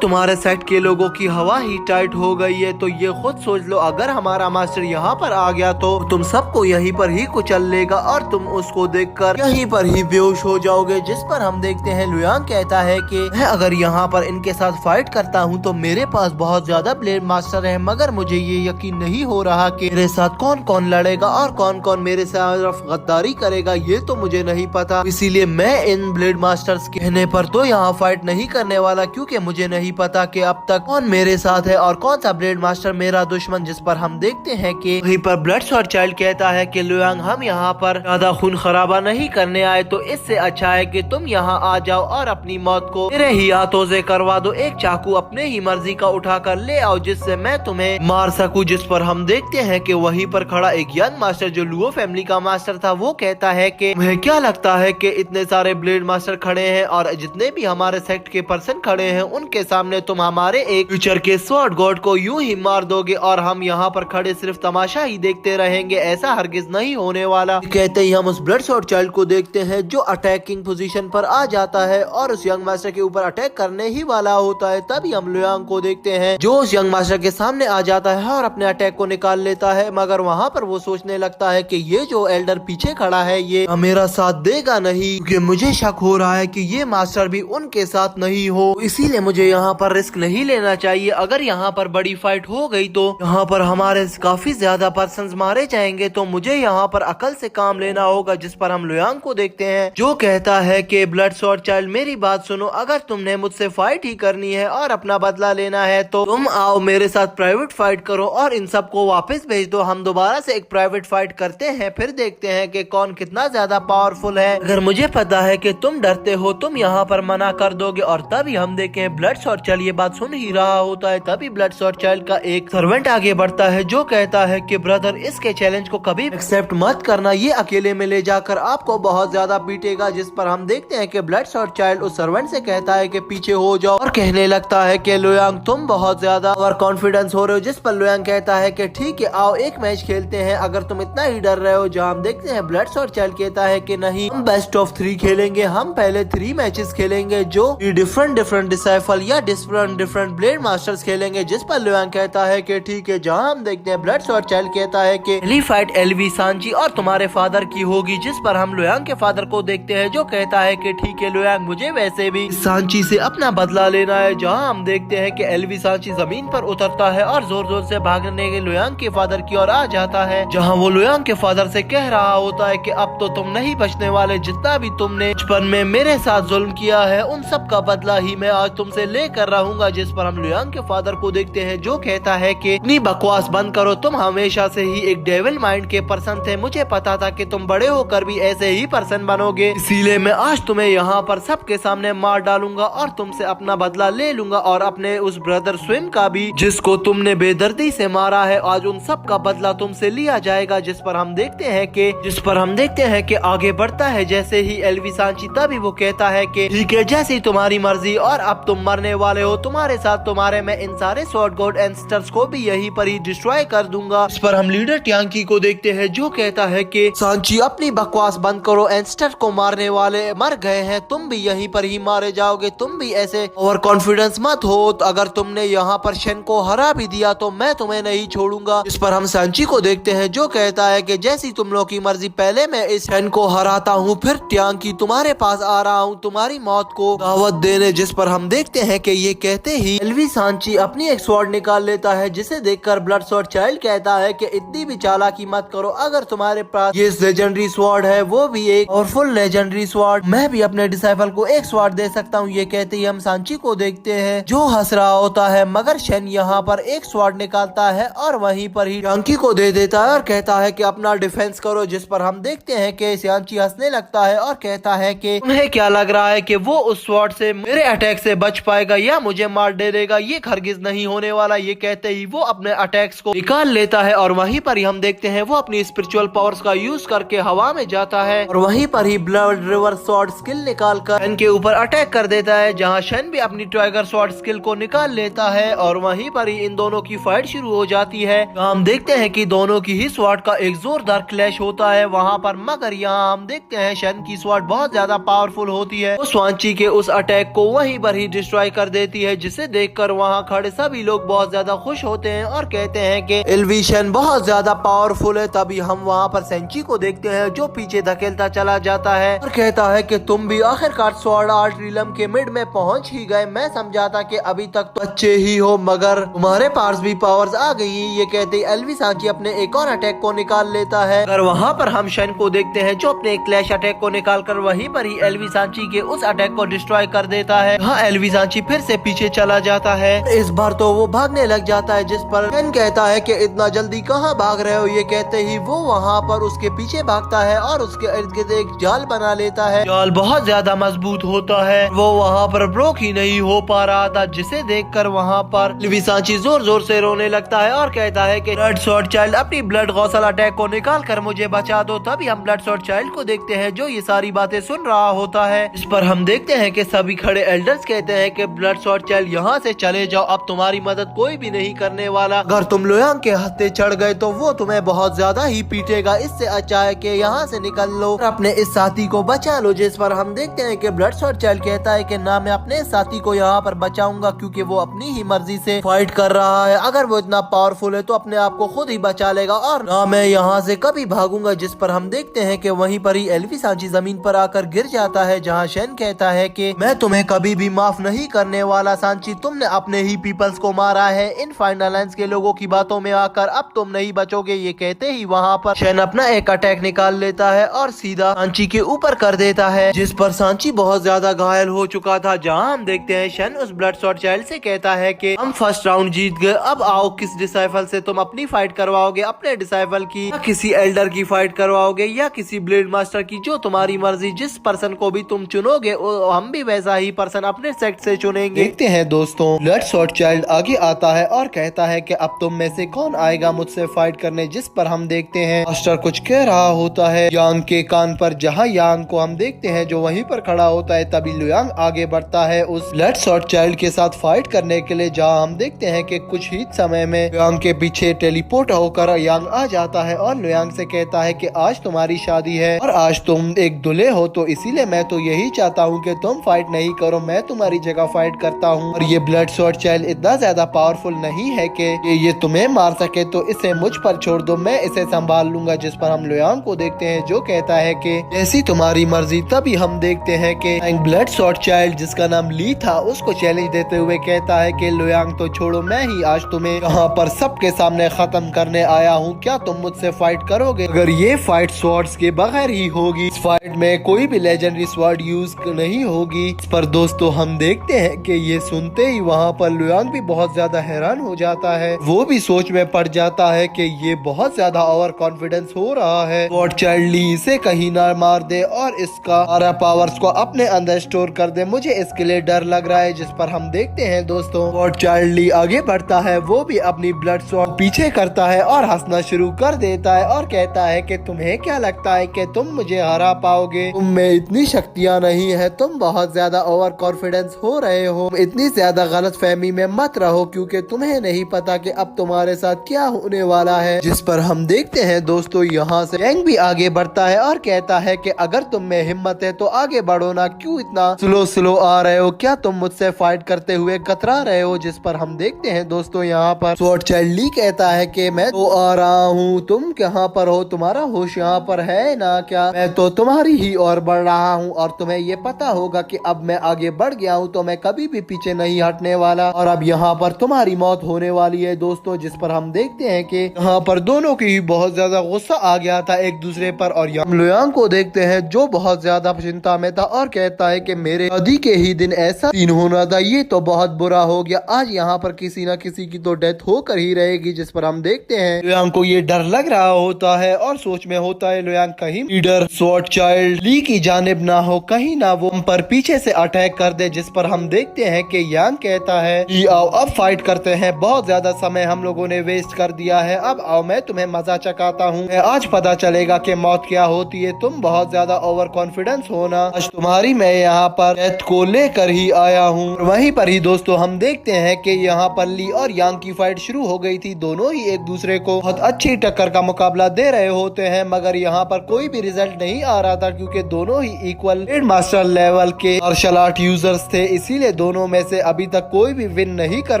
तुम्हारे सेक्ट के लोगों की हवा ही टाइट हो गई है। तो ये खुद सोच लो, अगर हमारा मास्टर यहाँ पर आ गया तो तुम सबको यहीं पर ही कुचल लेगा और तुम उसको देखकर यहीं पर ही बेहोश हो जाओगे। जिस पर हम देखते हैं लुयांग कहता है कि मैं अगर यहाँ पर इनके साथ फाइट करता हूँ तो मेरे पास बहुत ज्यादा ब्लेड मास्टर है, मगर मुझे ये यकीन नहीं हो रहा कि मेरे साथ कौन कौन लड़ेगा और कौन कौन मेरे साथ गद्दारी करेगा, ये तो मुझे नहीं पता। इसीलिए मैं इन ब्लेड मास्टर्स के कहने पर तो यहाँ फाइट नहीं करने वाला, क्योंकि मुझे नहीं पता कि अब तक कौन मेरे साथ है और कौन सा ब्लेड मास्टर मेरा दुश्मन। जिस पर हम देखते हैं कि वहीं पर ब्लडशॉट चाइल्ड कहता है कि लुयांग हम यहाँ पर ज्यादा खून खराबा नहीं करने आए, तो इससे अच्छा है कि तुम यहाँ आ जाओ और अपनी मौत को मेरे ही हाथों से करवा दो, एक चाकू अपने ही मर्जी का उठा कर ले आओ जिससे मैं तुम्हें मार सकूं। जिस पर हम देखते हैं कि वहीं पर खड़ा एक यंग मास्टर जो लुओ फैमिली का मास्टर था वो कहता है कि मुझे क्या लगता है कि इतने सारे ब्लेड मास्टर खड़े हैं और जितने भी हमारे सेक्ट के पर्सन खड़े हैं उनके सामने तुम हमारे एक फ्यूचर के स्वॉर्ड गॉड को यूं ही मार दोगे और हम यहाँ पर खड़े सिर्फ तमाशा ही देखते रहेंगे, ऐसा हरगिज नहीं होने वाला। कहते ही हम उस ब्लडशॉट चाइल्ड को देखते हैं जो अटैकिंग पोजीशन पर आ जाता है और उस यंग मास्टर के ऊपर अटैक करने ही वाला होता है। तभी हम लुयांग को देखते हैं जो उस यंग मास्टर के सामने आ जाता है और अपने अटैक को निकाल लेता है, मगर वहाँ पर वो सोचने लगता है कि ये जो एल्डर पीछे खड़ा है ये मेरा साथ देगा नहीं, क्योंकि मुझे शक हो रहा है कि ये मास्टर भी उनके साथ नहीं हो, इसीलिए मुझे यहाँ पर रिस्क नहीं लेना चाहिए। अगर यहाँ पर बड़ी फाइट हो गई तो यहाँ पर हमारे काफी ज्यादा पर्सन मारे जाएंगे, तो मुझे यहाँ पर अकल से काम लेना होगा। जिस पर हम लुयांग को देखते हैं जो कहता है कि ब्लड स्वॉर्ड चाइल्ड मेरी बात सुनो, अगर तुमने मुझसे फाइट ही करनी है और अपना बदला लेना है तो तुम आओ मेरे साथ प्राइवेट फाइट करो और इन सबको वापस भेज दो। हम दोबारा से एक प्राइवेट फाइट करते हैं, फिर देखते हैं कि कौन कितना ज्यादा पावरफुल है। अगर मुझे पता है कि तुम डरते हो, तुम यहाँ पर मना कर दोगे और तभी हम देखें ब्लड स्वॉर्ड चाइल्ड ये बात सुन ही रहा होता है। तभी ब्लड स्वॉर्ड चाइल्ड का एक सर्वेंट आगे बढ़ता है जो कहता है कि ब्रदर इसके चैलेंज को कभी एक्सेप्ट मत करना, ये अकेले में ले जाकर आपको बहुत ज्यादा पीटेगा। जिस पर हम देखते हैं कि ब्लड स्वॉर्ड चाइल्ड उस सर्वेंट से कहता है कि पीछे हो जाओ और कहने लगता है कि लुयांग तुम बहुत ज्यादा ओवर कॉन्फिडेंस हो रहे हो। जिस पर लुयांग कहता है कि ठीक है आओ एक मैच खेलते हैं अगर तुम इतना ही डर रहे हो। जहाँ हम देखते हैं ब्लड स्वॉर्ड चाइल्ड कहता है कि नहीं, हम बेस्ट ऑफ 3 खेलेंगे, हम पहले 3 मैचेस खेलेंगे जो डिफरेंट डिसाइफल या डिफरेंट ब्लेड मास्टर्स खेलेंगे। जिस पर लुयांग कहता है कि ठीक है। जहाँ हम देखते हैं ब्लड स्वॉर्ड चाइल्ड कहता है कि पहली फाइट एलवी सांची और तुम्हारे फादर की होगी। जिस पर हम लुयांग के फादर को देखते हैं जो कहता है कि ठीक है लुयांग, मुझे वैसे भी सांची से अपना बदला लेना है। जहाँ हम देखते हैं कि एलवी सांची जमीन पर उतरता है और जोर जोर से भागने के लुयांग के फादर की ओर आ जाता है। जहाँ वो लुयांग के फादर से कह रहा होता है कि अब तो तुम नहीं बचने वाले, जितना भी तुमने बचपन में मेरे साथ जुल्म किया है उन सब का बदला ही मैं आज तुमसे लेकर रहूंगा। जिस पर हम लुयांग के फादर को देखते हैं जो कहता है कि इतनी बकवास बंद करो, तुम हमेशा से ही एक डेविल माइंड के पर्सन थे, मुझे पता था कि तुम बड़े होकर भी ऐसे ही पर्सन बनोगे, इसीलिए मैं आज तुम्हें यहाँ पर सबके सामने मार डालूंगा और तुमसे अपना बदला ले लूंगा और अपने उस ब्रदर स्विम का भी जिसको तुमने बेदर्दी से मारा है, आज उन सब का बदला तुमसे लिया जाएगा। जिस पर हम देखते हैं कि आगे बढ़ता है जैसे ही एलवी सांची, तभी वो कहता है कि ठीक है जैसी तुम्हारी मर्जी और अब तुम मरने वाले हो, तुम्हारे साथ तुम्हारे मैं इन सारे स्वॉर्ड गॉड एंसेस्टर्स को भी यहीं पर ही डिस्ट्रॉय कर दूंगा। इस पर हम लीडर ट्यांकी को देखते हैं जो कहता है कि सांची अपनी बकवास बंद करो, एंसेस्टर को मारने वाले मर गए हैं, तुम भी यहीं पर ही मारे जाओगे, तुम भी ऐसे ओवर कॉन्फिडेंस मत हो। तो अगर तुमने यहाँ पर शेन को हरा भी दिया तो मैं तुम्हें नहीं छोड़ूंगा। इस पर हम सांची को देखते हैं जो कहता है कि जैसी तुम लोग की मर्जी, पहले मैं इस शेन को हराता हूँ फिर ट्यांकी तुम्हारे पास आ रहा हूँ तुम्हारी मौत को दावत देने। जिस पर हम देखते हैं कि ये कहते ही एलवी सांची अपनी एक स्वॉर्ड निकाल लेता है, जिसे देखकर ब्लड स्वॉर्ड चाइल्ड कहता है कि इतनी भी चालाकी मत करो, अगर तुम्हारे पास ये लेजेंडरी स्वॉर्ड है वो भी एक पावरफुल लेजेंडरी स्वॉर्ड, मैं भी अपने डिसाइपल को एक स्वॉर्ड दे सकता हूँ। ये कहते ही हम सांची को देखते हैं जो हंस रहा होता है, मगर शेन यहाँ पर एक स्वॉर्ड निकालता है और वहीं पर ही ट्यांकी को दे देता है और कहता है कि अपना डिफेंस करो। जिस पर हम देखते हैं कि सांची हंसने लगता है और कहता है कि तुम्हें क्या लग रहा है कि वो उस स्वॉर्ड से मेरे अटैक से बच पाएगा या मुझे मार दे देगा, ये हरगिज नहीं होने वाला। ये कहते ही वो अपने अटैक्स को निकाल लेता है और वहीं पर ही हम देखते हैं वो अपनी स्पिरिचुअल पावर्स का यूज करके हवा में जाता है और वहीं पर ही ब्लड रिवर स्वॉर्ड स्किल निकाल कर शेन के ऊपर अटैक कर देता है। जहाँ शेन भी अपनी टाइगर स्वॉर्ड स्किल को निकाल लेता है और वहीं पर ही इन दोनों की फाइट शुरू हो जाती है। हम देखते हैं कि दोनों की ही स्वॉर्ड का एक जोरदार क्लैश होता है वहाँ पर, मगर यहाँ हम देखते हैं शेन की स्वॉर्ड बहुत ज्यादा पावरफुल होती है, वो सांची के उस अटैक को वहीं पर ही डिस्ट्रॉय कर देती है, जिसे देखकर वहाँ खड़े सभी लोग बहुत ज्यादा खुश होते हैं और कहते हैं कि एलवी शेन बहुत ज्यादा पावरफुल है। तभी हम वहाँ पर सेंची को देखते हैं जो पीछे धकेलता चला जाता है और कहता है कि तुम भी आखिरकार स्वॉर्ड आर्ट रिलम के मिड में पहुंच ही गए, मैं समझा था कि अभी तक तो अच्छे ही हो मगर तुम्हारे पास भी पावर्स आ गई। ये कहते ही एलवी सांची अपने एक और अटैक को निकाल लेता है और वहाँ पर हम शेन को देखते हैं जो अपने क्लैश अटैक को निकाल कर वहीं पर ही एलवी सांची के उस अटैक को डिस्ट्रॉय कर देता है। हाँ, एलवी सांची फिर से पीछे चला जाता है, इस बार तो वो भागने लग जाता है। जिस पर शेन कहता है कि इतना जल्दी कहाँ भाग रहे हो। ये कहते ही वो वहाँ पर उसके पीछे भागता है और उसके इर्द गिर्द एक जाल बना लेता है। जाल बहुत ज्यादा मजबूत होता है, वो वहाँ पर ब्रोक ही नहीं हो पा रहा था, जिसे देखकर वहाँ पर एलवी सांची जोर जोर से रोने लगता है और कहता है कि ब्लड स्वॉर्ड चाइल्ड अपनी ब्लड गौसल अटैक को निकाल कर मुझे बचा दो। तभी हम ब्लड स्वॉर्ड चाइल्ड को देखते हैं जो ये सारी बातें सुन रहा होता है। इस पर हम देखते हैं कि सभी खड़े एल्डर्स कहते हैं कि ब्लड स्वॉर्ड चाइल्ड यहाँ से चले जाओ, अब तुम्हारी मदद कोई भी नहीं करने वाला, अगर तुम लुयांग के हत्थे चढ़ गए तो वो तुम्हें बहुत ज्यादा ही पीटेगा, इससे अच्छा है कि यहाँ से निकल लो और अपने इस साथी को बचा लो। जिस पर हम देखते हैं कि ब्लड स्वॉर्ड चाइल्ड कहता है कि ना मैं अपने साथी को यहाँ पर बचाऊंगा क्योंकि वो अपनी ही मर्जी से फाइट कर रहा है, अगर वो इतना पावरफुल है तो अपने आप को खुद ही बचा लेगा और ना मैं यहाँ से कभी भागूंगा। जिस पर हम देखते हैं कि वहीं पर ही एल्वी सांची जमीन पर आकर गिर जाता है, जहाँ शेन कहता है कि मैं तुम्हें कभी भी माफ नहीं करने वाला सांची, तुमने अपने ही पीपल्स को मारा है, इन फाइनल लाइंस के लोगों की बातों में आकर अब तुम नहीं बचोगे। ये कहते ही वहाँ पर शेन अपना एक अटैक निकाल लेता है और सीधा सांची के ऊपर कर देता है, जिस पर सांची बहुत ज्यादा घायल हो चुका था। जहाँ हम देखते हैं शेन उस ब्लडशॉट चाइल्ड से कहता है कि हम फर्स्ट राउंड जीत गए, अब आओ किस डिसाइफल से तुम अपनी फाइट करवाओगे, अपने डिसाइफल की या किसी एल्डर की फाइट करवाओगे या किसी ब्लेड मास्टर की, जो तुम्हारी मर्जी, जिस पर्सन को भी तुम चुनोगे हम भी वैसा ही पर्सन अपने सेक्ट से चुनेंगे। देखते हैं दोस्तों, ब्लडशॉट चाइल्ड आगे आता है और कहता है कि अब तुम में से कौन आएगा मुझसे फाइट करने, जिस पर हम देखते हैं मास्टर कुछ कह रहा होता है यांग के कान पर, जहाँ यांग को हम देखते हैं जो वहीं पर खड़ा होता है। तभी लुयांग आगे बढ़ता है उस ब्लडशॉट चाइल्ड के साथ फाइट करने के लिए, जहाँ हम देखते हैं कि कुछ ही समय में लुयांग के पीछे टेलीपोर्ट होकर यांग आ जाता है और लुयांग से कहता है कि आज तुम्हारी शादी है और आज तुम एक दूल्हे हो, तो इसीलिए मैं तो यही चाहता हूँ कि तुम फाइट नहीं करो, मैं तुम्हारी जगह फाइट करता हूँ। और ये ब्लडशॉट चाइल्ड इतना ज्यादा पावरफुल नहीं है कि ये तुम्हें मार सके, तो इसे मुझ पर छोड़ दो, मैं इसे संभाल लूंगा। जिस पर हम लुयांग को देखते हैं जो कहता है कि जैसी तुम्हारी मर्जी। तभी हम देखते हैं कि ब्लडशॉट चाइल्ड जिसका नाम ली था उसको चैलेंज देते हुए कहता है कि लुयांग तो छोड़ो, मैं ही आज तुम्हें यहाँ पर सबके सामने खत्म करने आया हूँ, क्या तुम मुझसे फाइट करोगे? अगर ये फाइट स्वॉर्ड्स के बगैर ही होगी, इस फाइट में कोई भी लेजेंडरी स्वॉर्ड यूज नहीं होगी। इस पर दोस्तों हम देखते हैं कि ये सुनते ही वहाँ पर लुयांग भी बहुत ज्यादा हैरान हो जाता है, वो भी सोच में पड़ जाता है कि ये बहुत ज्यादा ओवर कॉन्फिडेंस हो रहा है, स्वॉर्ड चाइल्ड ली इसे कहीं ना मार दे और इसका सारा पावर्स को अपने अंदर स्टोर कर दे, मुझे इसके लिए डर लग रहा है। जिस पर हम देखते हैं दोस्तों स्वॉर्ड चाइल्ड ली आगे बढ़ता है, वो भी अपनी ब्लड स्वॉर्ड पीछे करता है और हंसना शुरू कर देता है और कहता है कि तुम्हें क्या लगता है कि तुम मुझे हरा पाओगे? तुम में इतनी शक्तियाँ नहीं है, तुम बहुत ज्यादा ओवर कॉन्फिडेंस हो रहे हो, इतनी ज्यादा गलत फहमी में मत रहो क्योंकि तुम्हें नहीं पता कि अब तुम्हारे साथ क्या होने वाला है। जिस पर हम देखते हैं दोस्तों यहाँ से यांग भी आगे बढ़ता है और कहता है कि अगर तुम में हिम्मत है तो आगे बढ़ो ना, क्यों इतना स्लो आ रहे हो, क्या तुम मुझसे फाइट करते हुए कतरा रहे हो? जिस पर हम देखते हैं दोस्तों यहाँ पर स्वॉर्ड चाइल्ड ली कहता है कि मैं तो आ रहा हूँ, तुम कहाँ पर हो, तुम्हारा होश यहाँ पर है ना क्या? मैं तो तुम्हारी ही ओर बढ़ रहा हूँ और तुम्हें ये पता होगा कि अब मैं आगे बढ़ गया हूँ तो मैं कभी भी पीछे नहीं हटने वाला और अब यहाँ पर तुम्हारी मौत होने वाली है दोस्तों। जिस पर हम देखते हैं कि यहाँ पर दोनों की ही बहुत ज्यादा गुस्सा आ गया था एक दूसरे पर और हम लुयांग को देखते हैं जो बहुत ज्यादा चिंता में था और कहता है कि मेरे शादी के ही दिन ऐसा सीन होना था, ये तो बहुत बुरा हो गया, आज यहाँ पर किसी न किसी की तो डेथ होकर ही रहेगी। जिस पर हम देखते हैं लुयांग को ये डर लग रहा होता है और सोच में होता है लुयांग कहीं लीडर स्वॉर्ड चाइल्ड ली की जानिब ना हो, कहीं ना वो हम पर पीछे से अटैक कर दे। जिस पर हम देखते हैं कि यांग कहता है कि आओ अब फाइट करते हैं, बहुत ज्यादा समय हम लोगों ने वेस्ट कर दिया है, अब आओ मैं तुम्हें मजा चकाता हूँ, आज पता चलेगा कि मौत क्या होती है, तुम बहुत ज्यादा ओवर कॉन्फिडेंस होना, आज तुम्हारी मैं यहाँ पर डेथ को लेकर ही आया हूँ। वहीं पर ही दोस्तों हम देखते हैं कि यहाँ पर ली और यांग की फाइट शुरू हो गई थी, दोनों ही एक दूसरे को बहुत अच्छी टक्कर का मुकाबला दे रहे होते हैं, मगर यहाँ पर कोई भी रिजल्ट नहीं आ रहा था क्योंकि दोनों ही इक्वल ग्रेड मास्टर लेवल के मार्शल आर्ट यूजर्स थे, इसीलिए दोनों में से अभी तक कोई भी विन नहीं कर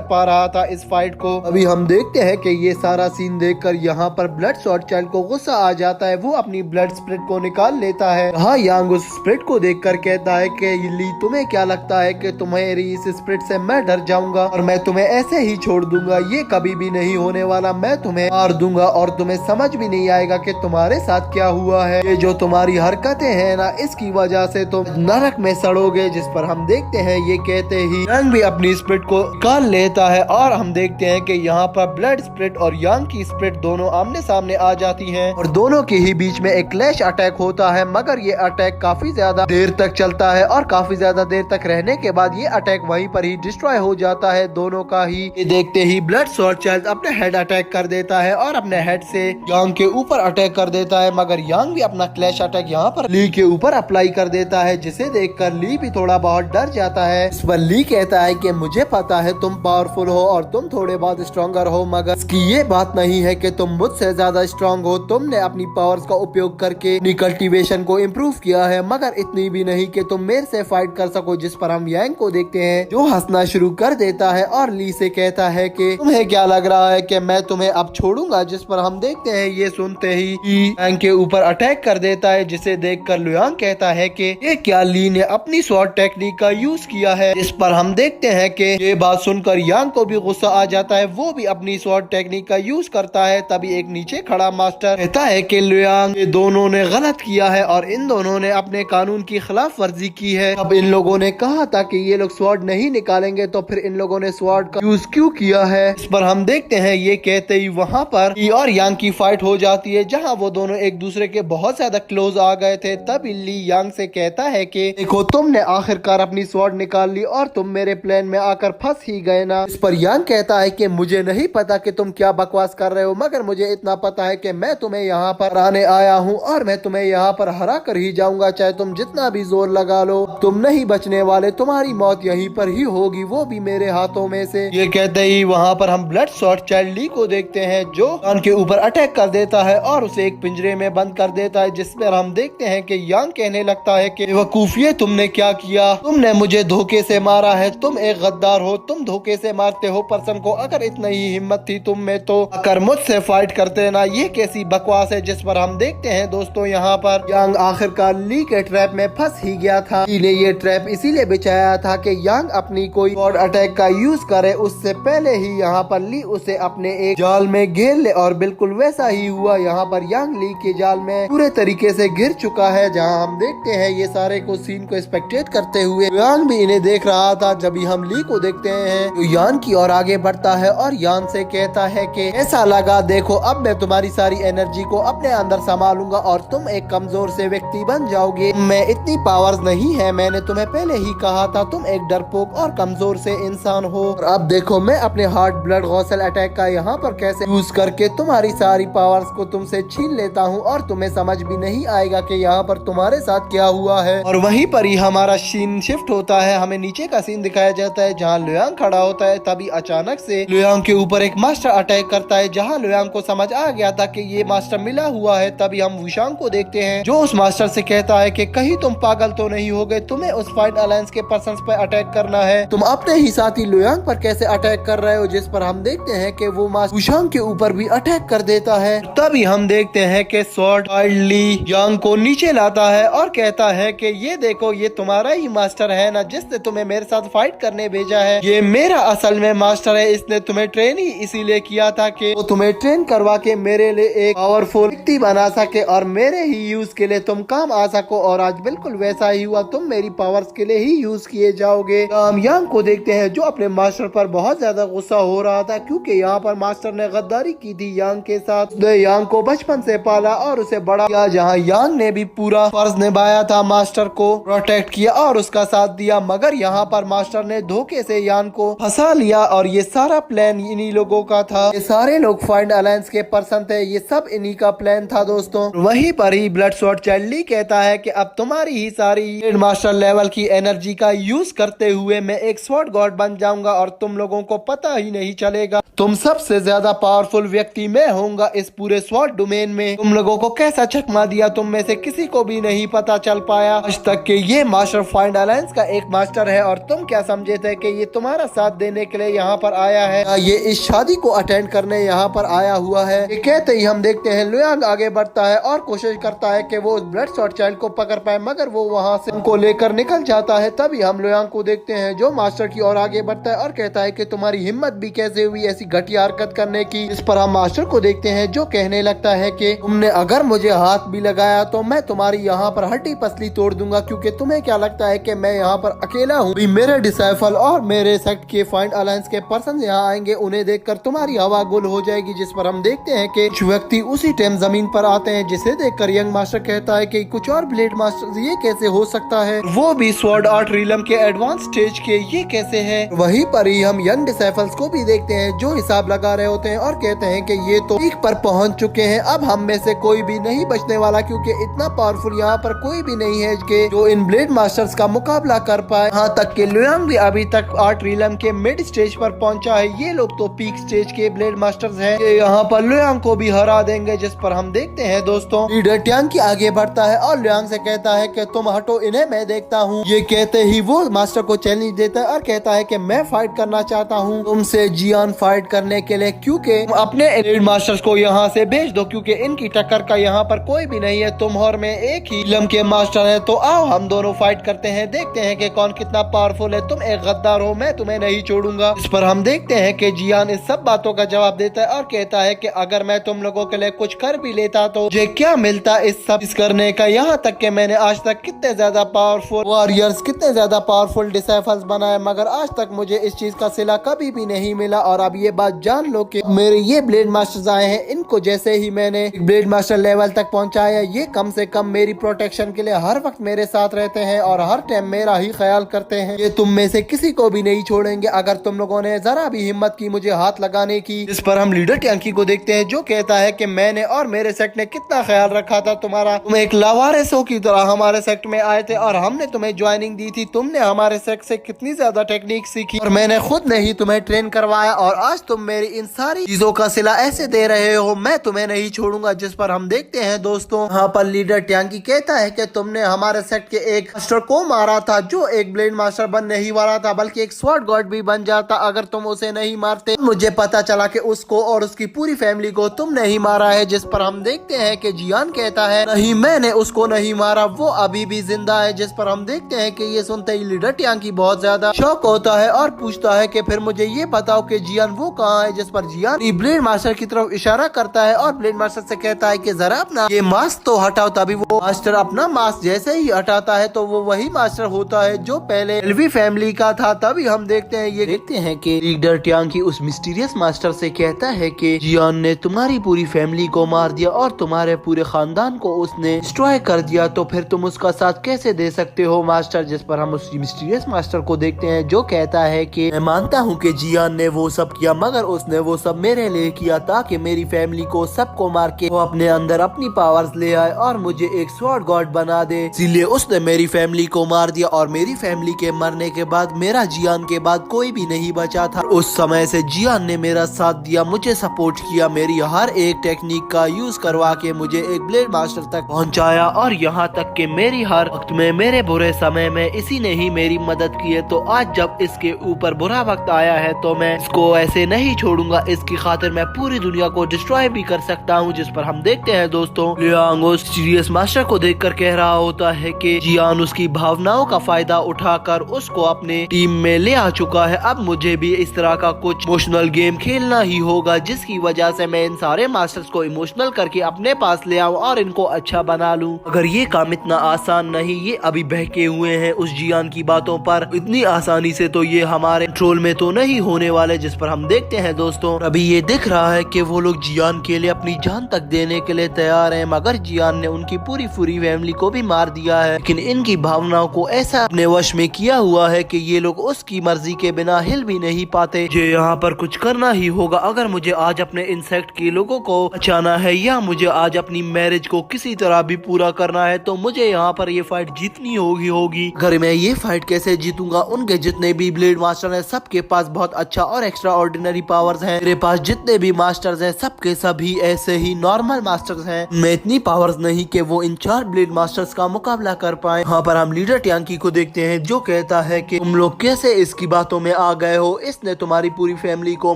पा रहा था इस फाइट को। अभी हम देखते हैं कि ये सारा सीन देखकर यहाँ पर ब्लडशॉट चाइल्ड को गुस्सा आ जाता है, वो अपनी ब्लड स्प्रिट को निकाल लेता है। हाँ यांग उस स्प्रिट को देखकर कहता है कि ली तुम्हें क्या लगता है कि तुम्हारी इस स्प्रिट से मैं डर जाऊंगा और मैं तुम्हें ऐसे ही छोड़ दूंगा? ये कभी भी नहीं होने वाला, मैं तुम्हें मार दूंगा और तुम्हें समझ भी नहीं आएगा कि तुम्हारे साथ क्या हुआ है, ये जो तुम्हारी हरकतें हैं ना इसकी वजह से तुम नरक में सड़ोगे। जिस पर हम देखते हैं ये कहते ही यांग भी अपनी स्प्रिट को निकाल लेता है और हम देखते हैं कि यहाँ पर ब्लड स्प्रिट और यांग की स्प्रिट दोनों आमने सामने आ जाती हैं और दोनों के ही बीच में एक क्लैश अटैक होता है, मगर ये अटैक काफी ज्यादा देर तक चलता है और काफी ज्यादा देर तक रहने के बाद ये अटैक वहीं पर ही डिस्ट्रॉय हो जाता है दोनों का ही। ये देखते ही ब्लडशॉट चाइल्ड अपने हेड अटैक कर देता है और अपने हेड से यांग के ऊपर अटैक कर देता है, मगर यांग भी अपना क्लैश अटैक यहाँ पर ली के ऊपर अप्लाई कर देता है, जिसे देखकर ली भी थोड़ा बहुत डर जाता है। इस पर ली कहता है कि मुझे पता है तुम पावरफुल हो और तुम थोड़े बहुत स्ट्रॉन्गर हो, मगर इसकी ये बात नहीं है कि तुम मुझसे ज्यादा स्ट्रॉन्ग हो, तुमने अपनी पावर्स का उपयोग करके अपनी कल्टीवेशन को इम्प्रूव किया है, मगर इतनी भी नहीं कि तुम मेरे से फाइट कर सको। जिस पर हम यांग को देखते हैं जो हंसना शुरू कर देता है और ली से कहता है कि तुम्हें क्या लग रहा है कि मैं तुम्हें अब छोड़ूंगा? जिस पर हम देखते हैं ये सुनते ही यांग के ऊपर अटैक कर कर देता है, जिसे देखकर लुयांग कहता है कि ये क्या ली ने अपनी स्वॉर्ड टेक्निक का यूज किया है। इस पर हम देखते हैं कि ये बात सुनकर यांग को भी गुस्सा आ जाता है, वो भी अपनी स्वॉर्ड टेक्निक का यूज करता है। तभी एक नीचे खड़ा मास्टर कहता है कि लुयांग, ये दोनों ने गलत किया है और इन दोनों ने अपने कानून की खिलाफ वर्जी की है। अब इन लोगों ने कहा था कि ये लोग स्वॉर्ड नहीं निकालेंगे, तो फिर इन लोगों ने स्वॉर्ड का यूज क्यों किया है। इस पर हम देखते हैं ये कहते ही वहाँ पर ली और यांग की फाइट हो जाती है, जहाँ वो दोनों एक दूसरे के बहुत ज्यादा क्लोज आ गए थे। तब ली यांग से कहता है कि देखो, तुमने आखिरकार अपनी स्वॉर्ड निकाल ली और तुम मेरे प्लान में आकर फंस ही गए ना। इस पर यांग कहता है कि मुझे नहीं पता कि तुम क्या बकवास कर रहे हो, मगर मुझे इतना पता है कि मैं तुम्हें यहाँ पर आने आया हूँ और मैं तुम्हें यहाँ पर हरा कर ही जाऊंगा, चाहे तुम जितना भी जोर लगा लो। तुम नहीं बचने वाले, तुम्हारी मौत यहीं पर ही होगी, वो भी मेरे हाथों में से। ये कहते ही वहाँ पर हम ब्लड शॉट चाइल्ड ली को देखते हैं, जो यांग के ऊपर अटैक कर देता है और उसे एक पिंजरे में बंद कर देता है। जिस पर हम देखते हैं कि यांग कहने लगता है कि बेवकूफिए, तुमने क्या किया, तुमने मुझे धोखे से मारा है, तुम एक गद्दार हो, तुम धोखे से मारते हो पर्सन को। अगर इतना ही हिम्मत थी तुम में तो अगर मुझसे फाइट करते ना। ये कैसी बकवास है। जिस पर हम देखते हैं दोस्तों यहाँ पर यांग आखिरकार ली के ट्रैप में फंस ही गया था। ली ने ये ट्रैप इसीलिए बिछाया था कि यांग अपनी कोई स्वॉर्ड अटैक का यूज करे, उससे पहले ही यहाँ पर ली उसे अपने एक जाल में घेर ले, और बिल्कुल वैसा ही हुआ। यहाँ पर यांग ली के जाल में पूरे तरीके से घिर चुका है, जहाँ हम देखते हैं ये सारे को सीन को स्पेक्टेट करते हुए यांग भी इन्हें देख रहा था। जब हम ली को देखते हैं तो यान की ओर आगे बढ़ता है और यान से कहता है कि ऐसा लगा, देखो अब मैं तुम्हारी सारी एनर्जी को अपने अंदर संभालूंगा और तुम एक कमजोर से व्यक्ति बन जाओगे। मैं इतनी पावर्स नहीं है, मैंने तुम्हें पहले ही कहा था, तुम एक डरपोक और कमजोर से इंसान हो। और अब देखो मैं अपने हार्ट ब्लड गौसल अटैक का यहाँ पर कैसे यूज करके तुम्हारी सारी पावर्स को तुमसे छीन लेता हूँ, और तुम्हें समझ भी नहीं आएगा कि यहाँ पर तुम्हारे साथ क्या हुआ है। और वहीं पर ही हमारा सीन शिफ्ट होता है, हमें नीचे का सीन दिखाया जाता है जहाँ लुयांग खड़ा होता है। तभी अचानक से लुयांग के ऊपर एक मास्टर अटैक करता है, जहाँ लुयांग को समझ आ गया था कि ये मास्टर मिला हुआ है। तभी हम वुशांग को देखते हैं, जो उस मास्टर से कहता है कि कहीं तुम पागल तो नहीं हो गए, तुम्हें उस फाइट अलायंस के पर्संस पे अटैक करना है, तुम अपने ही साथी लुयांग पर कैसे अटैक कर रहे हो। जिस पर हम देखते हैं कि वो मास्टर वुशांग के ऊपर भी अटैक कर देता है। तभी हम देखते हैं कि स्वॉर्ड चाइल्ड ली यांग को नीचे लाता है और कहता है कि ये देखो, ये तुम्हारा ही मास्टर है ना, जिसने तुम्हें मेरे साथ फाइट करने भेजा है। ये मेरा असल में मास्टर है, इसने तुम्हें ट्रेन ही इसीलिए किया था कि वो तुम्हें ट्रेन करवा के मेरे लिए एक पावरफुल व्यक्ति बना सके और मेरे ही यूज के लिए तुम काम आ सको। और आज बिल्कुल वैसा ही हुआ, तुम मेरी पावर्स के लिए ही यूज किए जाओगे। हम यांग को देखते हैं, जो अपने मास्टर पर बहुत ज्यादा गुस्सा हो रहा था, क्योंकि यहाँ पर मास्टर ने गद्दारी की थी यांग के साथ। उसने यांग को बचपन से पाला और उसे बड़ा किया, जहाँ यांग ने भी पूरा फर्ज निभाया था, मास्टर को प्रोटेक्ट किया और उसका साथ दिया। मगर यहाँ पर मास्टर ने धोखे से यान को फंसा लिया और ये सारा प्लान इन्हीं लोगों का था। ये सारे लोग फाइंड अलायंस के पर्सन थे, ये सब इन्हीं का प्लान था दोस्तों। वहीं पर ही ब्लड शॉट चाइल्ड ली कहता है कि अब तुम्हारी ही सारी मास्टर लेवल की एनर्जी का यूज करते हुए मैं एक स्वॉर्ड गॉड बन जाऊंगा और तुम लोगों को पता ही नहीं चलेगा। तुम सबसे ज्यादा पावरफुल व्यक्ति मैं होऊंगा इस पूरे स्वॉर्ड डोमेन में। तुम लोगों को कैसा चकमा दिया, तुम में से किसी को भी नहीं पता चल पाया आज तक कि ये मास्टर फाइंड अलायंस का एक मास्टर है, और तुम क्या समझे थे कि ये तुम्हारा साथ देने के लिए यहाँ पर आया है, ये इस शादी को अटेंड करने यहाँ पर आया हुआ है। ये कहते ही हम देखते हैं लुयांग आगे बढ़ता है और कोशिश करता है कि वो उस ब्लड शॉट चाइल्ड को पकड़ पाए, मगर वो वहाँ से उनको लेकर निकल जाता है। तभी हम लुयांग को देखते हैं, जो मास्टर की ओर आगे बढ़ता है और कहता है कि तुम्हारी हिम्मत भी कैसे हुई ऐसी घटिया हरकत करने की। इस पर हम मास्टर को देखते हैं, जो कहने लगता है कि तुमने अगर मुझे हाथ भी लगाया तो मैं तुम्हारी यहाँ पर हड्डी पसली तोड़ दूंगा, क्योंकि तुम्हें क्या लगता है कि मैं यहाँ पर अकेला हूँ। मेरे डिसाइपल और मेरे सेक्ट के फाइंड अलायंस के पर्सन यहाँ आएंगे, उन्हें देखकर तुम्हारी हवा गुल हो जाएगी। जिस पर हम देखते हैं कि कुछ व्यक्ति उसी टाइम जमीन पर आते हैं, जिसे देखकर यंग मास्टर कहता है कि कुछ और ब्लेड मास्टर, ये कैसे हो सकता है, वो भी स्वॉर्ड आर्ट रिलम के एडवांस स्टेज के, ये कैसे है। वहीं पर ही हम यंग डिसाइपल्स को भी देखते हैं, जो हिसाब लगा रहे होते हैं और कहते हैं कि ये तो पीक पर पहुंच चुके हैं, अब हम में से कोई भी नहीं बचने वाला, क्योंकि इतना पावरफुल यहाँ पर कोई भी नहीं है कि जो इन ब्लेड मास्टर्स का मुकाबला कर पाए। यहाँ तक कि लुयांग भी अभी तक आर्ट रिलम के मिड स्टेज पर पहुंचा है, ये लोग तो पीक स्टेज के ब्लेड मास्टर्स हैं, ये यहाँ पर लुयांग को भी हरा देंगे। जिस पर हम देखते हैं दोस्तों, लीडर ट्यांग की आगे बढ़ता है और लुयांग से कहता है कि तुम हटो, इन्हें मैं देखता हूँ। ये कहते ही वो मास्टर को चैलेंज देता है और कहता है कि मैं फाइट करना चाहता हूँ तुमसे जियान फाइट करने के लिए, क्योंकि अपने ब्लेड मास्टर्स को यहाँ से भेज दो, क्योंकि इनकी टक्कर का यहाँ पर कोई कोई भी नहीं है, तुम और मैं एक ही इल्म के मास्टर हैं। तो आओ हम दोनों फाइट करते हैं, देखते हैं कि कौन कितना पावरफुल है। तुम एक गद्दार हो, मैं तुम्हें नहीं छोड़ूंगा। इस पर हम देखते हैं कि जियान इस सब बातों का जवाब देता है और कहता है कि अगर मैं तुम लोगों के लिए कुछ कर भी लेता तो मुझे क्या मिलता इस सब करने का। यहाँ तक कि मैंने आज तक कितने ज्यादा पावरफुल वॉरियर्स, कितने ज्यादा पावरफुल डिसाइपल्स बनाए, मगर आज तक मुझे इस चीज का सिला कभी भी नहीं मिला। और अब ये बात जान लो कि मेरे ये ब्लेड मास्टर्स आए हैं, इनको जैसे ही मैंने ब्लेड मास्टर लेवल तक पहुंचाया, ये कम से कम मेरी प्रोटेक्शन के लिए हर वक्त मेरे साथ रहते हैं और हर टाइम मेरा ही ख्याल करते हैं। ये तुम में से किसी को भी नहीं छोड़ेंगे अगर तुम लोगों ने जरा भी हिम्मत की मुझे हाथ लगाने की। इस पर हम लीडर टैंकी को देखते हैं जो कहता है कि मैंने और मेरे सेक्ट ने कितना ख्याल रखा था तुम्हारा, तुम एक लावारिसों की तरह हमारे सेक्ट में आए थे और हमने तुम्हें ज्वाइनिंग दी थी। तुमने हमारे सेक्ट से कितनी ज्यादा टेक्निक सीखी और मैंने खुद ने ही तुम्हें ट्रेन करवाया और आज तुम मेरी इन सारी चीजों का सिला ऐसे दे रहे हो, मैं तुम्हें नहीं छोड़ूंगा। जिस पर हम देखते हैं दोस्तों, यहाँ पर लीडर टैंकी कहता है कि तुमने हमारे सेक्ट के एक मास्टर को मारा था जो एक ब्लेड मास्टर बन नहीं वाला था बल्कि एक स्वॉर्ड गॉड भी बन जाता अगर तुम उसे नहीं मारते। मुझे पता चला कि उसको और उसकी पूरी फैमिली को तुमने ही मारा है। जिस पर हम देखते हैं कि जियान कहता है नहीं, मैंने उसको नहीं मारा, वो अभी भी जिंदा है। जिस पर हम देखते हैं कि ये सुनते ही लीडर टैंकी बहुत ज्यादा शौक होता है और पूछता है कि फिर मुझे ये बताओ कि जियान वो कहाँ है। जिस पर जियान ब्लेड मास्टर की तरफ इशारा करता है और ब्लेड मास्टर से कहता है कि जरा अपना ये मास्क तो हटाओ। तभी वो मास्टर अपना मास्क जैसे ही हटाता है तो वो वही मास्टर होता है जो पहले एलवी फैमिली का था। तभी हम देखते हैं कि लीडर टैंकी उस मिस्टीरियस मास्टर से कहता है कि जियान ने तुम्हारी पूरी फैमिली को मार दिया और तुम्हारे पूरे खानदान को उसने डिस्ट्रॉय कर दिया, तो फिर तुम उसका साथ कैसे दे सकते हो मास्टर। जिस पर हम उस मिस्टीरियस मास्टर को देखते हैं जो कहता है कि मैं मानता हूँ कि जियान ने वो सब किया, मगर उसने वो सब मेरे लिए किया ताकि मेरी फैमिली को सबको मार के वो अपने अंदर अपनी पावर्स ले आए और मुझे एक स्वॉर्ड गॉड बना दे। इसीलिए उसने मेरी फैमिली को मार दिया और मेरी फैमिली के मरने के बाद मेरा जियान के बाद कोई भी नहीं बचा था। उस समय से जियान ने मेरा साथ दिया, मुझे सपोर्ट किया, मेरी हर एक टेक्निक का यूज करवा के मुझे एक ब्लेड मास्टर तक पहुंचाया और यहाँ तक कि मेरी हर वक्त में, मेरे बुरे समय में इसी ने ही मेरी मदद की है। तो आज जब इसके ऊपर बुरा वक्त आया है तो मैं इसको ऐसे नहीं छोड़ूंगा, इसकी खातिर मैं पूरी दुनिया को डिस्ट्रॉय भी कर सकता हूँ। जिस पर हम देखते हैं दोस्तों, लियांग उस सीरियस मास्टर को देखकर कह रहा होता है कि जियान उसकी भावनाओं का फायदा उठाकर उसको अपने टीम में ले आ चुका है। अब मुझे भी इस तरह का कुछ इमोशनल गेम खेलना ही होगा जिसकी वजह से मैं इन सारे मास्टर्स को इमोशनल करके अपने पास ले आऊं और इनको अच्छा बना लूं। अगर ये काम इतना आसान नहीं, ये अभी बहके हुए हैं उस जियान की बातों पर, इतनी आसानी से तो ये हमारे कंट्रोल में तो नहीं होने वाले। जिस पर हम देखते हैं दोस्तों, अभी ये दिख रहा है कि वो लोग जियान के लिए अपनी जान तक देने के लिए तैयार हैं, मगर जियान ने उनकी पूरी फैमिली को भी मार दिया है। लेकिन इनकी भावनाओं को ऐसा अपने वश में किया हुआ है कि ये लोग उसकी मर्जी के बिना हिल भी नहीं पाते। मुझे यहाँ पर कुछ करना ही होगा। अगर मुझे आज अपने इंसेक्ट के लोगों को बचाना है या मुझे आज अपनी मैरिज को किसी तरह भी पूरा करना है तो मुझे यहाँ पर ये फाइट जीतनी होगी। अगर मैं ये फाइट कैसे जीतूंगा, उनके जितने भी ब्लेड मास्टर हैं सबके पास बहुत अच्छा और एक्स्ट्रा ऑर्डिनरी पावर्स हैं। मेरे पास जितने भी मास्टर्स हैं सबके सभी ऐसे ही नॉर्मल मास्टर्स हैं। मैं इतनी पावर्स नहीं कि वो इन 4 ब्लेड मास्टर्स का मुकाबला कर पाए। यहाँ पर हम लीडर टैंकी को देखते हैं जो कहता है कि तुम लोग कैसे इसकी बातों में आ गए हो, इसने तुम्हारी पूरी फैमिली को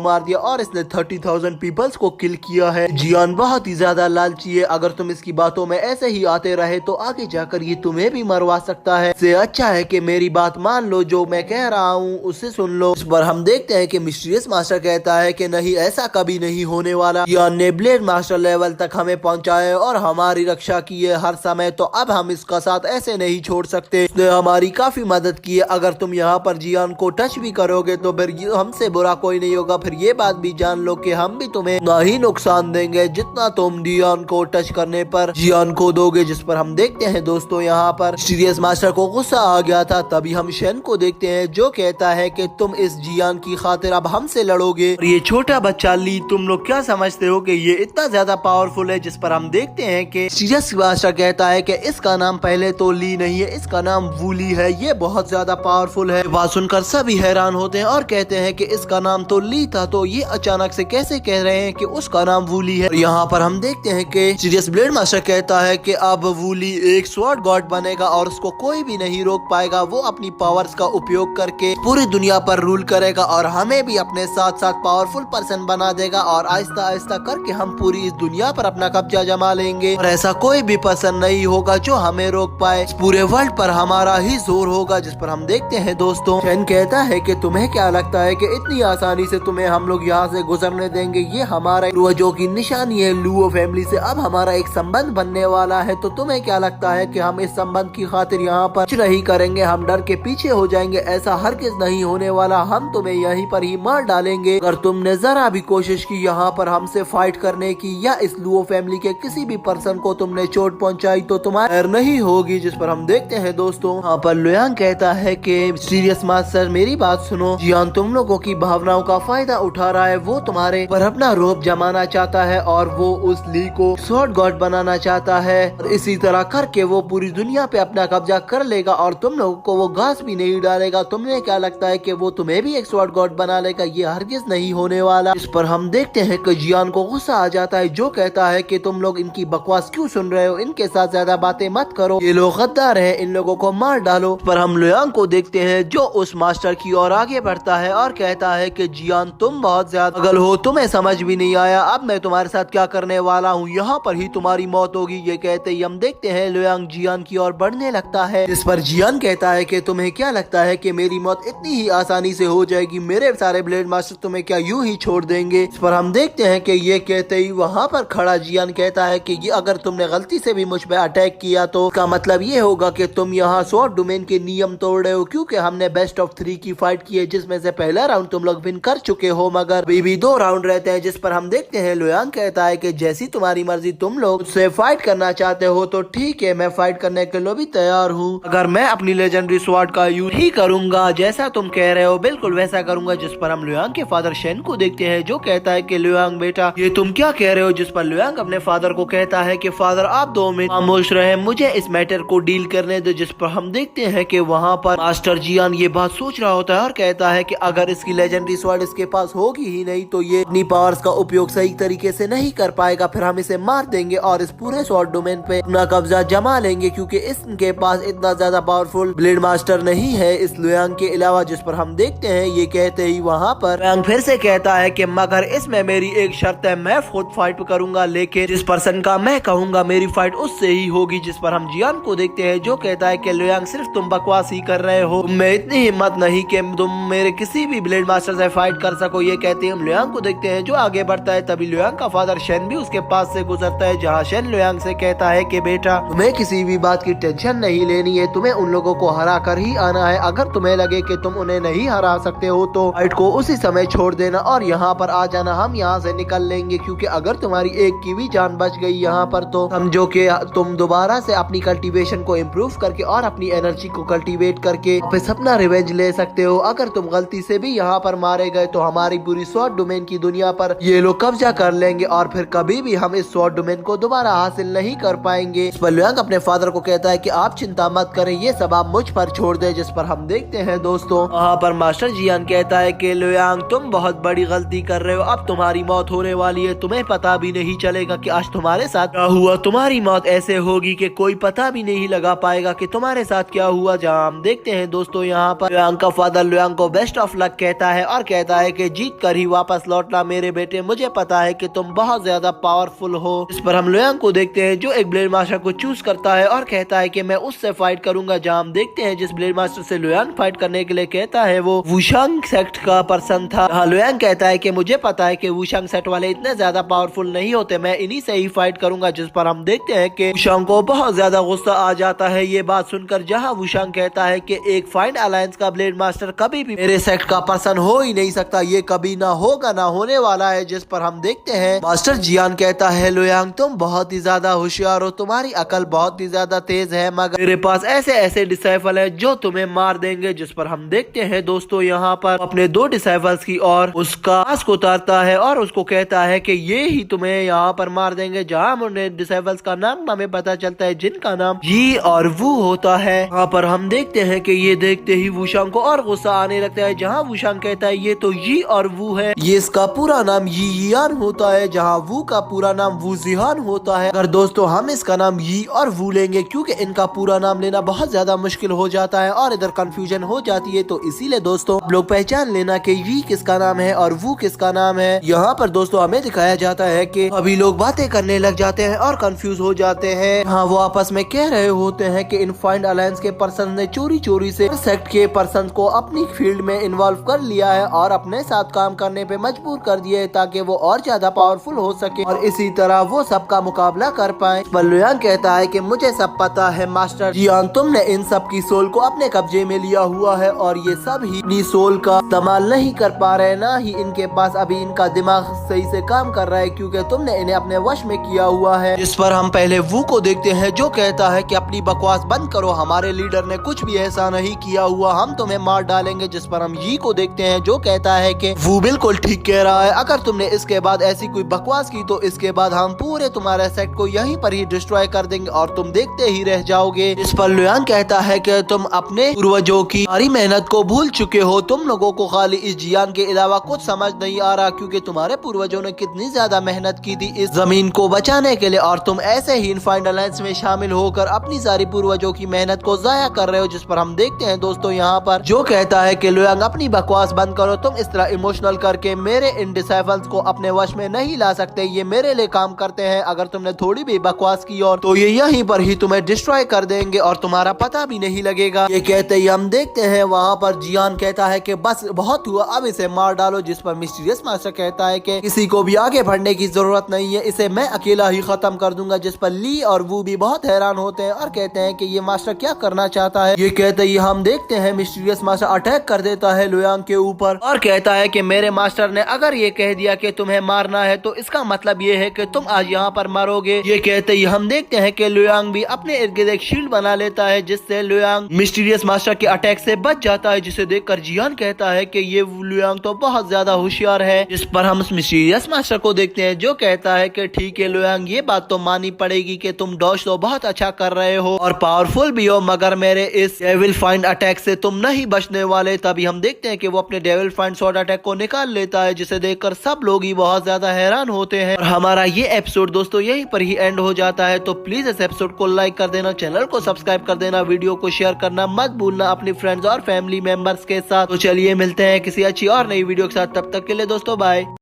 मार दिया और इसने 30,000 पीपल्स को किल किया है। जियान बहुत ही ज्यादा लालची है, अगर तुम इसकी बातों में ऐसे ही आते रहे तो आगे जाकर ये तुम्हें भी मरवा सकता है। इससे अच्छा है कि मेरी बात मान लो, जो मैं कह रहा हूँ उसे सुन लो। इस पर हम देखते हैं कि मिस्टीरियस मास्टर कहता है कि नहीं, ऐसा कभी नहीं होने वाला। जियान ने ब्लेड मास्टर लेवल तक हमें पहुँचाया और हमारी रक्षा की है हर समय, तो अब हम इसका साथ ऐसे नहीं छोड़ सकते। इसने हमारी काफी मदद की है। अगर तुम यहाँ पर जियान को टच भी करोगे तो फिर हमसे बुरा कोई नहीं होगा। फिर ये बात भी जान लो कि हम भी तुम्हें ना ही नुकसान देंगे जितना तुम जियान को टच करने पर जियान को दोगे। जिस पर हम देखते हैं दोस्तों, यहाँ पर सीरियस मास्टर को गुस्सा आ गया था। तभी हम शेन को देखते हैं जो कहता है कि तुम इस जियान की खातिर अब हमसे लड़ोगे। और ये छोटा बच्चा ली, तुम लोग क्या समझते हो कि ये इतना ज्यादा पावरफुल है। जिस पर हम देखते हैं कि सीरियस मास्टर कहता है कि इसका नाम पहले तो ली नहीं है, इसका नाम वूली है, ये बहुत ज्यादा पावरफुल है। बात सुनकर सभी हैरान होते हैं और कहते हैं कि इसका नाम तो ली था, तो ये अचानक से कैसे कह रहे हैं कि उसका नाम वूली है। यहाँ पर हम देखते हैं कि सीरियस ब्लेड मास्टर कहता है कि अब वूली एक स्वॉर्ड गॉड बनेगा और उसको कोई भी नहीं रोक पाएगा। वो अपनी पावर्स का उपयोग करके पूरी दुनिया पर रूल करेगा और हमें भी अपने साथ साथ पावरफुल पर्सन बना देगा और आहिस्ता आहिस्ता करके हम पूरी इस दुनिया पर अपना कब्जा जमा लेंगे और ऐसा कोई भी पर्सन नहीं होगा जो हमें रोक पाए। इस पूरे वर्ल्ड पर हमारा ही जोर होगा। जिस पर हम देखते हैं दोस्तों, शेन कहता है कि तुम्हें क्या लगता है कि इतनी आसानी से तुम्हें हम लोग यहाँ से गुजरने देंगे? ये हमारे पूर्वजों की निशानी है लुओ फैमिली से। अब हमारा एक संबंध बनने वाला है, तो तुम्हें क्या लगता है कि हम इस संबंध की खातिर यहाँ पर कुछ नहीं करेंगे, हम डर के पीछे हो जाएंगे? ऐसा हरगिज नहीं होने वाला। हम तुम्हें यहीं पर ही मार डालेंगे अगर तुमने जरा भी कोशिश की यहाँ पर हमसे फाइट करने की या इस लुओ फैमिली के किसी भी पर्सन को तुमने चोट पहुंचाई तो तुम्हारी खैर नहीं होगी। जिस पर हम देखते हैं दोस्तों, यहाँ पर लुयांग कहता है कि सीरियस मास्टर मेरी बात सुनो, जियान तुम लोगों की भावनाओं का फायदा उठा रहा है। वो तुम्हारे पर अपना रोब जमाना चाहता है और वो उस ली को स्वॉर्ड गॉड बनाना चाहता है और इसी तरह करके वो पूरी दुनिया पे अपना कब्जा कर लेगा और तुम लोगों को वो घास भी नहीं डालेगा। तुम्हें क्या लगता है कि वो तुम्हें भी एक स्वॉर्ड गॉड बना लेगा? ये हरगिज नहीं होने वाला। इस पर हम देखते हैं कि जियान को गुस्सा आ जाता है, जो कहता है कि तुम लोग इनकी बकवास क्यों सुन रहे हो, इनके साथ ज्यादा बातें मत करो, ये लोग गद्दार हैं, इन लोगों को मार डालो। पर हम लुयांग को देखते हैं जो उस मास्टर की ओर आगे बढ़ता है और कहता है कि जियान तुम बहुत ज्यादा पागल हो, तुम्हें समझ भी नहीं आया, अब मैं तुम्हारे साथ क्या करने वाला हूँ, यहाँ पर ही तुम्हारी मौत होगी। ये कहते ही हम देखते हैं लुयांग जियान की ओर बढ़ने लगता है। इस पर जियान कहता है कि तुम्हें क्या लगता है कि मेरी मौत इतनी ही आसानी से हो जाएगी? मेरे सारे ब्लेड मास्टर तुम्हें क्या यूं ही छोड़ देंगे? इस पर हम देखते हैं कि ये कहते ही वहाँ पर खड़ा जियान कहता है कि ये अगर तुमने गलती से भी मुझ पे अटैक किया तो इसका मतलब ये होगा कि तुम यहाँ स्वॉर्ड डोमेन के नियम तोड़ रहे हो, क्योंकि हमने बेस्ट ऑफ 3 की फाइट की है जिसमें से पहला राउंड तुम लोग विन कर चुके हो, मगर अभी भी 2 राउंड रहते हैं। जिस पर हम देखते हैं लुयांग कहता है कि जैसी तुम्हारी मर्जी, तुम लोग उससे फाइट करना चाहते हो तो ठीक है, मैं फाइट करने के लिए भी तैयार हूँ, अगर मैं अपनी लेजेंडरी स्वॉर्ड का यूज ही करूंगा, जैसा तुम कह रहे हो बिल्कुल वैसा करूंगा। जिस पर हम लुयांग के फादर शेन को देखते हैं जो कहता है कि लुयांग बेटा ये तुम क्या कह रहे हो? जिस पर लुयांग अपने फादर को कहता है कि फादर आप 2 मिनट खामोश रहे, मुझे इस मैटर को डील करने दो। जिस पर हम देखते हैं कि वहाँ पर मास्टर जियान ये बात सोच रहा होता है और कहता है कि अगर इसकी लेजेंडरी स्वॉर्ड इसके पास होगी ही नहीं तो ये अपनी पावर्स का उपयोग सही तरीके से नहीं कर पाएगा, फिर हम इसे मार देंगे और इस पूरे स्वॉर्ड डोमेन पे अपना कब्जा जमा लेंगे, क्योंकि इसके पास इतना ज्यादा पावरफुल ब्लेड मास्टर नहीं है इस लुयांग के अलावा। जिस पर हम देखते हैं ये कहते ही वहाँ पर लुयांग फिर से कहता है कि मगर इसमें मेरी एक शर्त है, मैं खुद फाइट करूंगा, लेकिन जिस पर्सन का मैं कहूंगा मेरी फाइट उससे ही होगी। जिस पर हम जियान को देखते हैं जो कहता है कि लुयांग सिर्फ तुम बकवास ही कर रहे हो, मैं इतनी हिम्मत नहीं कि तुम मेरे किसी भी ब्लेड मास्टर से फाइट कर सको। ये कहते हैं हम लुयांग को देखते हैं जो आगे बढ़ता है। तभी लुयांग का फादर शेन भी उसके पास से गुजरता है, जहाँ शेन लुयांग से कहता है कि बेटा तुम्हें किसी भी बात की टेंशन नहीं लेनी है, तुम्हें उन लोगों को हरा कर ही आना है। अगर तुम्हें लगे कि तुम उन्हें नहीं हरा सकते हो तो फाइट को उसी समय छोड़ देना और यहाँ पर आ जाना, हम यहाँ से निकल लेंगे, क्योंकि अगर तुम्हारी एक की भी जान बच गई यहाँ पर तो समझो कि तुम दोबारा से अपनी कल्टीवेशन को इम्प्रूव करके और अपनी एनर्जी को कल्टीवेट करके वापस अपना रिवेंज ले सकते हो। अगर तुम गलती से भी यहाँ पर मारे गए तो हमारी पूरी स्वॉर्ड डोमेन की दुनिया पर ये लोग कब्जा कर लेंगे और फिर कभी भी हम इस स्वॉर्ड डोमेन को दोबारा हासिल नहीं कर पाएंगे। इस पर लुयांग अपने फादर को कहता है कि आप चिंता मत करें, ये सब आप मुझ पर छोड़ दे। जिस पर हम देखते हैं दोस्तों वहाँ पर मास्टर जियान कहता है कि लुयांग तुम बहुत बड़ी गलती कर रहे हो, अब तुम्हारी मौत होने वाली है, तुम्हें पता भी नहीं चलेगा कि आज तुम्हारे साथ क्या हुआ। तुम्हारी मौत ऐसे होगी कि कोई पता भी नहीं लगा पाएगा कि तुम्हारे साथ क्या हुआ। जहाँ हम देखते हैं दोस्तों यहाँ पर लुयांग का फादर लुयांग को बेस्ट ऑफ लक कहता है और कहता है कि जीत कर ही वापस लौटना मेरे बेटे, मुझे पता है कि तुम बहुत ज्यादा पावरफुल हो। इस पर हम लुयांग को देखते हैं जो एक ब्लेड मास्टर को चूज करता है और कहता है कि मैं उससे फाइट करूंगा। जहाँ हम देखते हैं जिस ब्लेड मास्टर से लुयांग फाइट करने के लिए कहता है वो वुशांग सेक्ट का पर्सन था। हाँ, लुयांग कहता है कि मुझे पता है कि वुशांग सेक्ट वाले इतने ज्यादा पावरफुल नहीं होते, मैं इन्हीं से ही फाइट करूंगा। जिस पर हम देखते हैं कि वुशांग को बहुत ज्यादा गुस्सा आ जाता है ये बात सुनकर। जहाँ वुशांग कहता है कि एक फाइंड अलायंस का ब्लेड मास्टर कभी भी मेरे सेक्ट का पर्सन हो ही नहीं सकता, ये कभी ना होगा ना होने वाला है। जिस पर हम देखते हैं मास्टर जियान कहता है लुयांग तुम बहुत ही ज्यादा होशियार हो, तुम्हारी अकल बहुत ही ज्यादा तेज है, मगर मेरे पास ऐसे ऐसे डिसाइपल है जो तुम्हें मार देंगे। जिस पर हम देखते हैं दोस्तों यहाँ पर अपने 2 डिसाइपल्स की और उसका मास्क उतारता है और उसको कहता है कि ये ही तुम्हें यहाँ पर मार देंगे। जहाँ उन्हें डिसाइपल्स का नाम हमें पता चलता है जिनका नाम यी और वू होता है। यहाँ पर हम देखते हैं कि ये देखते ही वुशांग को और गुस्सा आने लगता है। जहाँ वुशांग कहता है ये तो यी और वू है, ये इसका पूरा नाम यियान होता है, जहाँ वू का पूरा नाम वुजिहान होता है। अगर दोस्तों हम इसका नाम यी और वू लेंगे क्योंकि इनका पूरा नाम लेना बहुत ज्यादा मुश्किल हो जाता है और इधर कंफ्यूजन हो जाती है, तो इसीलिए दोस्तों लोग पहचान लेना कि यी किसका नाम है और वू किसका नाम है। यहाँ पर दोस्तों हमें हमें दिखाया जाता है कि अभी लोग बातें करने लग जाते हैं और कंफ्यूज हो जाते हैं। हाँ, वो आपस में कह रहे होते हैं कि इनफाइंड अलायंस के पर्सन ने चोरी चोरी से सेक्ट के पर्सन को अपनी फील्ड में इन्वॉल्व कर लिया है और अपने साथ काम करने पे मजबूर कर दिया है ताकि वो और ज्यादा पावरफुल हो सके और इसी तरह वो सबका मुकाबला कर पाए। पर लुयांग कहता है कि मुझे सब पता है मास्टर जियान, तुमने इन सब की सोल को अपने कब्जे में लिया हुआ है और ये सब ही अपनी सोल का इस्तेमाल नहीं कर पा रहे, ना ही इनके पास अभी इनका दिमाग सही से काम कर रहा है क्योंकि तुमने इन्हें अपने वश में किया हुआ है। जिस पर हम पहले वू को देखते हैं जो कहता है कि अपनी बकवास बंद करो, हमारे लीडर ने कुछ भी ऐसा नहीं किया हुआ, हम तुम्हें मार डालेंगे। जिस पर हम यी को देखते हैं जो कहता है कि वो बिल्कुल ठीक कह रहा है, अगर तुमने इसके बाद ऐसी कोई बकवास की तो इसके बाद हम पूरे तुम्हारे सेट को यहीं पर ही डिस्ट्रॉय कर देंगे और तुम देखते ही रह जाओगे। इस पर लुयांग कहता है कि तुम अपने पूर्वजों की सारी मेहनत को भूल चुके हो, तुम लोगों को खाली इस जियान के अलावा कुछ समझ नहीं आ रहा क्योंकि तुम्हारे पूर्वजों ने कितनी ज्यादा मेहनत की थी इस जमीन को बचाने के लिए और तुम ऐसे ही इनफाइंड अलायंस में शामिल होकर अपनी सारी पूर्वजों की मेहनत को जाया कर रहे हो। जिस पर हम देखते हैं दोस्तों यहाँ पर जो कहता है कि लुयांग अपनी बकवास बंद करो, तुम इस तरह इमोशनल करके मेरे इन डिसाइपल्स को अपने वश में नहीं ला सकते, ये मेरे लिए काम करते हैं, अगर तुमने थोड़ी भी बकवास की और तो ये यहीं पर ही तुम्हें डिस्ट्रॉय कर देंगे और तुम्हारा पता भी नहीं लगेगा। ये कहते ही हम देखते हैं वहाँ पर जियान कहता है कि बस बहुत हुआ, अब इसे मार डालो। जिस पर मिस्टीरियस मास्टर कहता है कि किसी को भी आगे बढ़ने की जरूरत नहीं है, इसे मैं अकेला ही खत्म कर दूंगा। जिस पर ली और वो भी बहुत हैरान होते हैं और कहते हैं कि ये मास्टर क्या करना चाहता है। ये कहते ही हम देखते हैं मिस्टीरियस मास्टर अटैक कर देता है लुयांग के ऊपर और कहता है कि मेरे मास्टर ने अगर ये कह दिया कि तुम्हें मारना है तो इसका मतलब ये है कि तुम आज यहाँ पर मरोगे। ये कहते ही हम देखते हैं कि लुयांग भी अपने इर्द गिर्द एक शील्ड बना लेता है जिससे लुयांग मिस्टीरियस मास्टर के अटैक से बच जाता है, जिसे देखकर जियान कहता है कि ये लुयांग तो बहुत ज्यादा होशियार है। इस पर हम मिस्टीरियस मास्टर को देखते हैं जो कहता है कि ठीक है लुयांग, ये बात तो माननी पड़ेगी कि तुम डॉज तो बहुत अच्छा कर रहे हो और पावरफुल भी हो, मगर मेरे इस डेविल फाइंड अटैक से तुम नहीं बचने वाले। तभी हम देखते हैं कि वो अपने डेविल फाइंड स्वॉर्ड अटैक को निकाल लेता है, जिसे देखकर सब लोग ही बहुत ज्यादा हैरान होते हैं। और हमारा ये एपिसोड दोस्तों यहीं पर ही एंड हो जाता है। तो प्लीज इस एपिसोड को लाइक कर देना, चैनल को सब्सक्राइब कर देना, वीडियो को शेयर करना मत भूलना अपनी फ्रेंड्स और फैमिली मेंबर्स के साथ। तो चलिए मिलते हैं किसी अच्छी और नई वीडियो के साथ, तब तक के लिए दोस्तों बाय।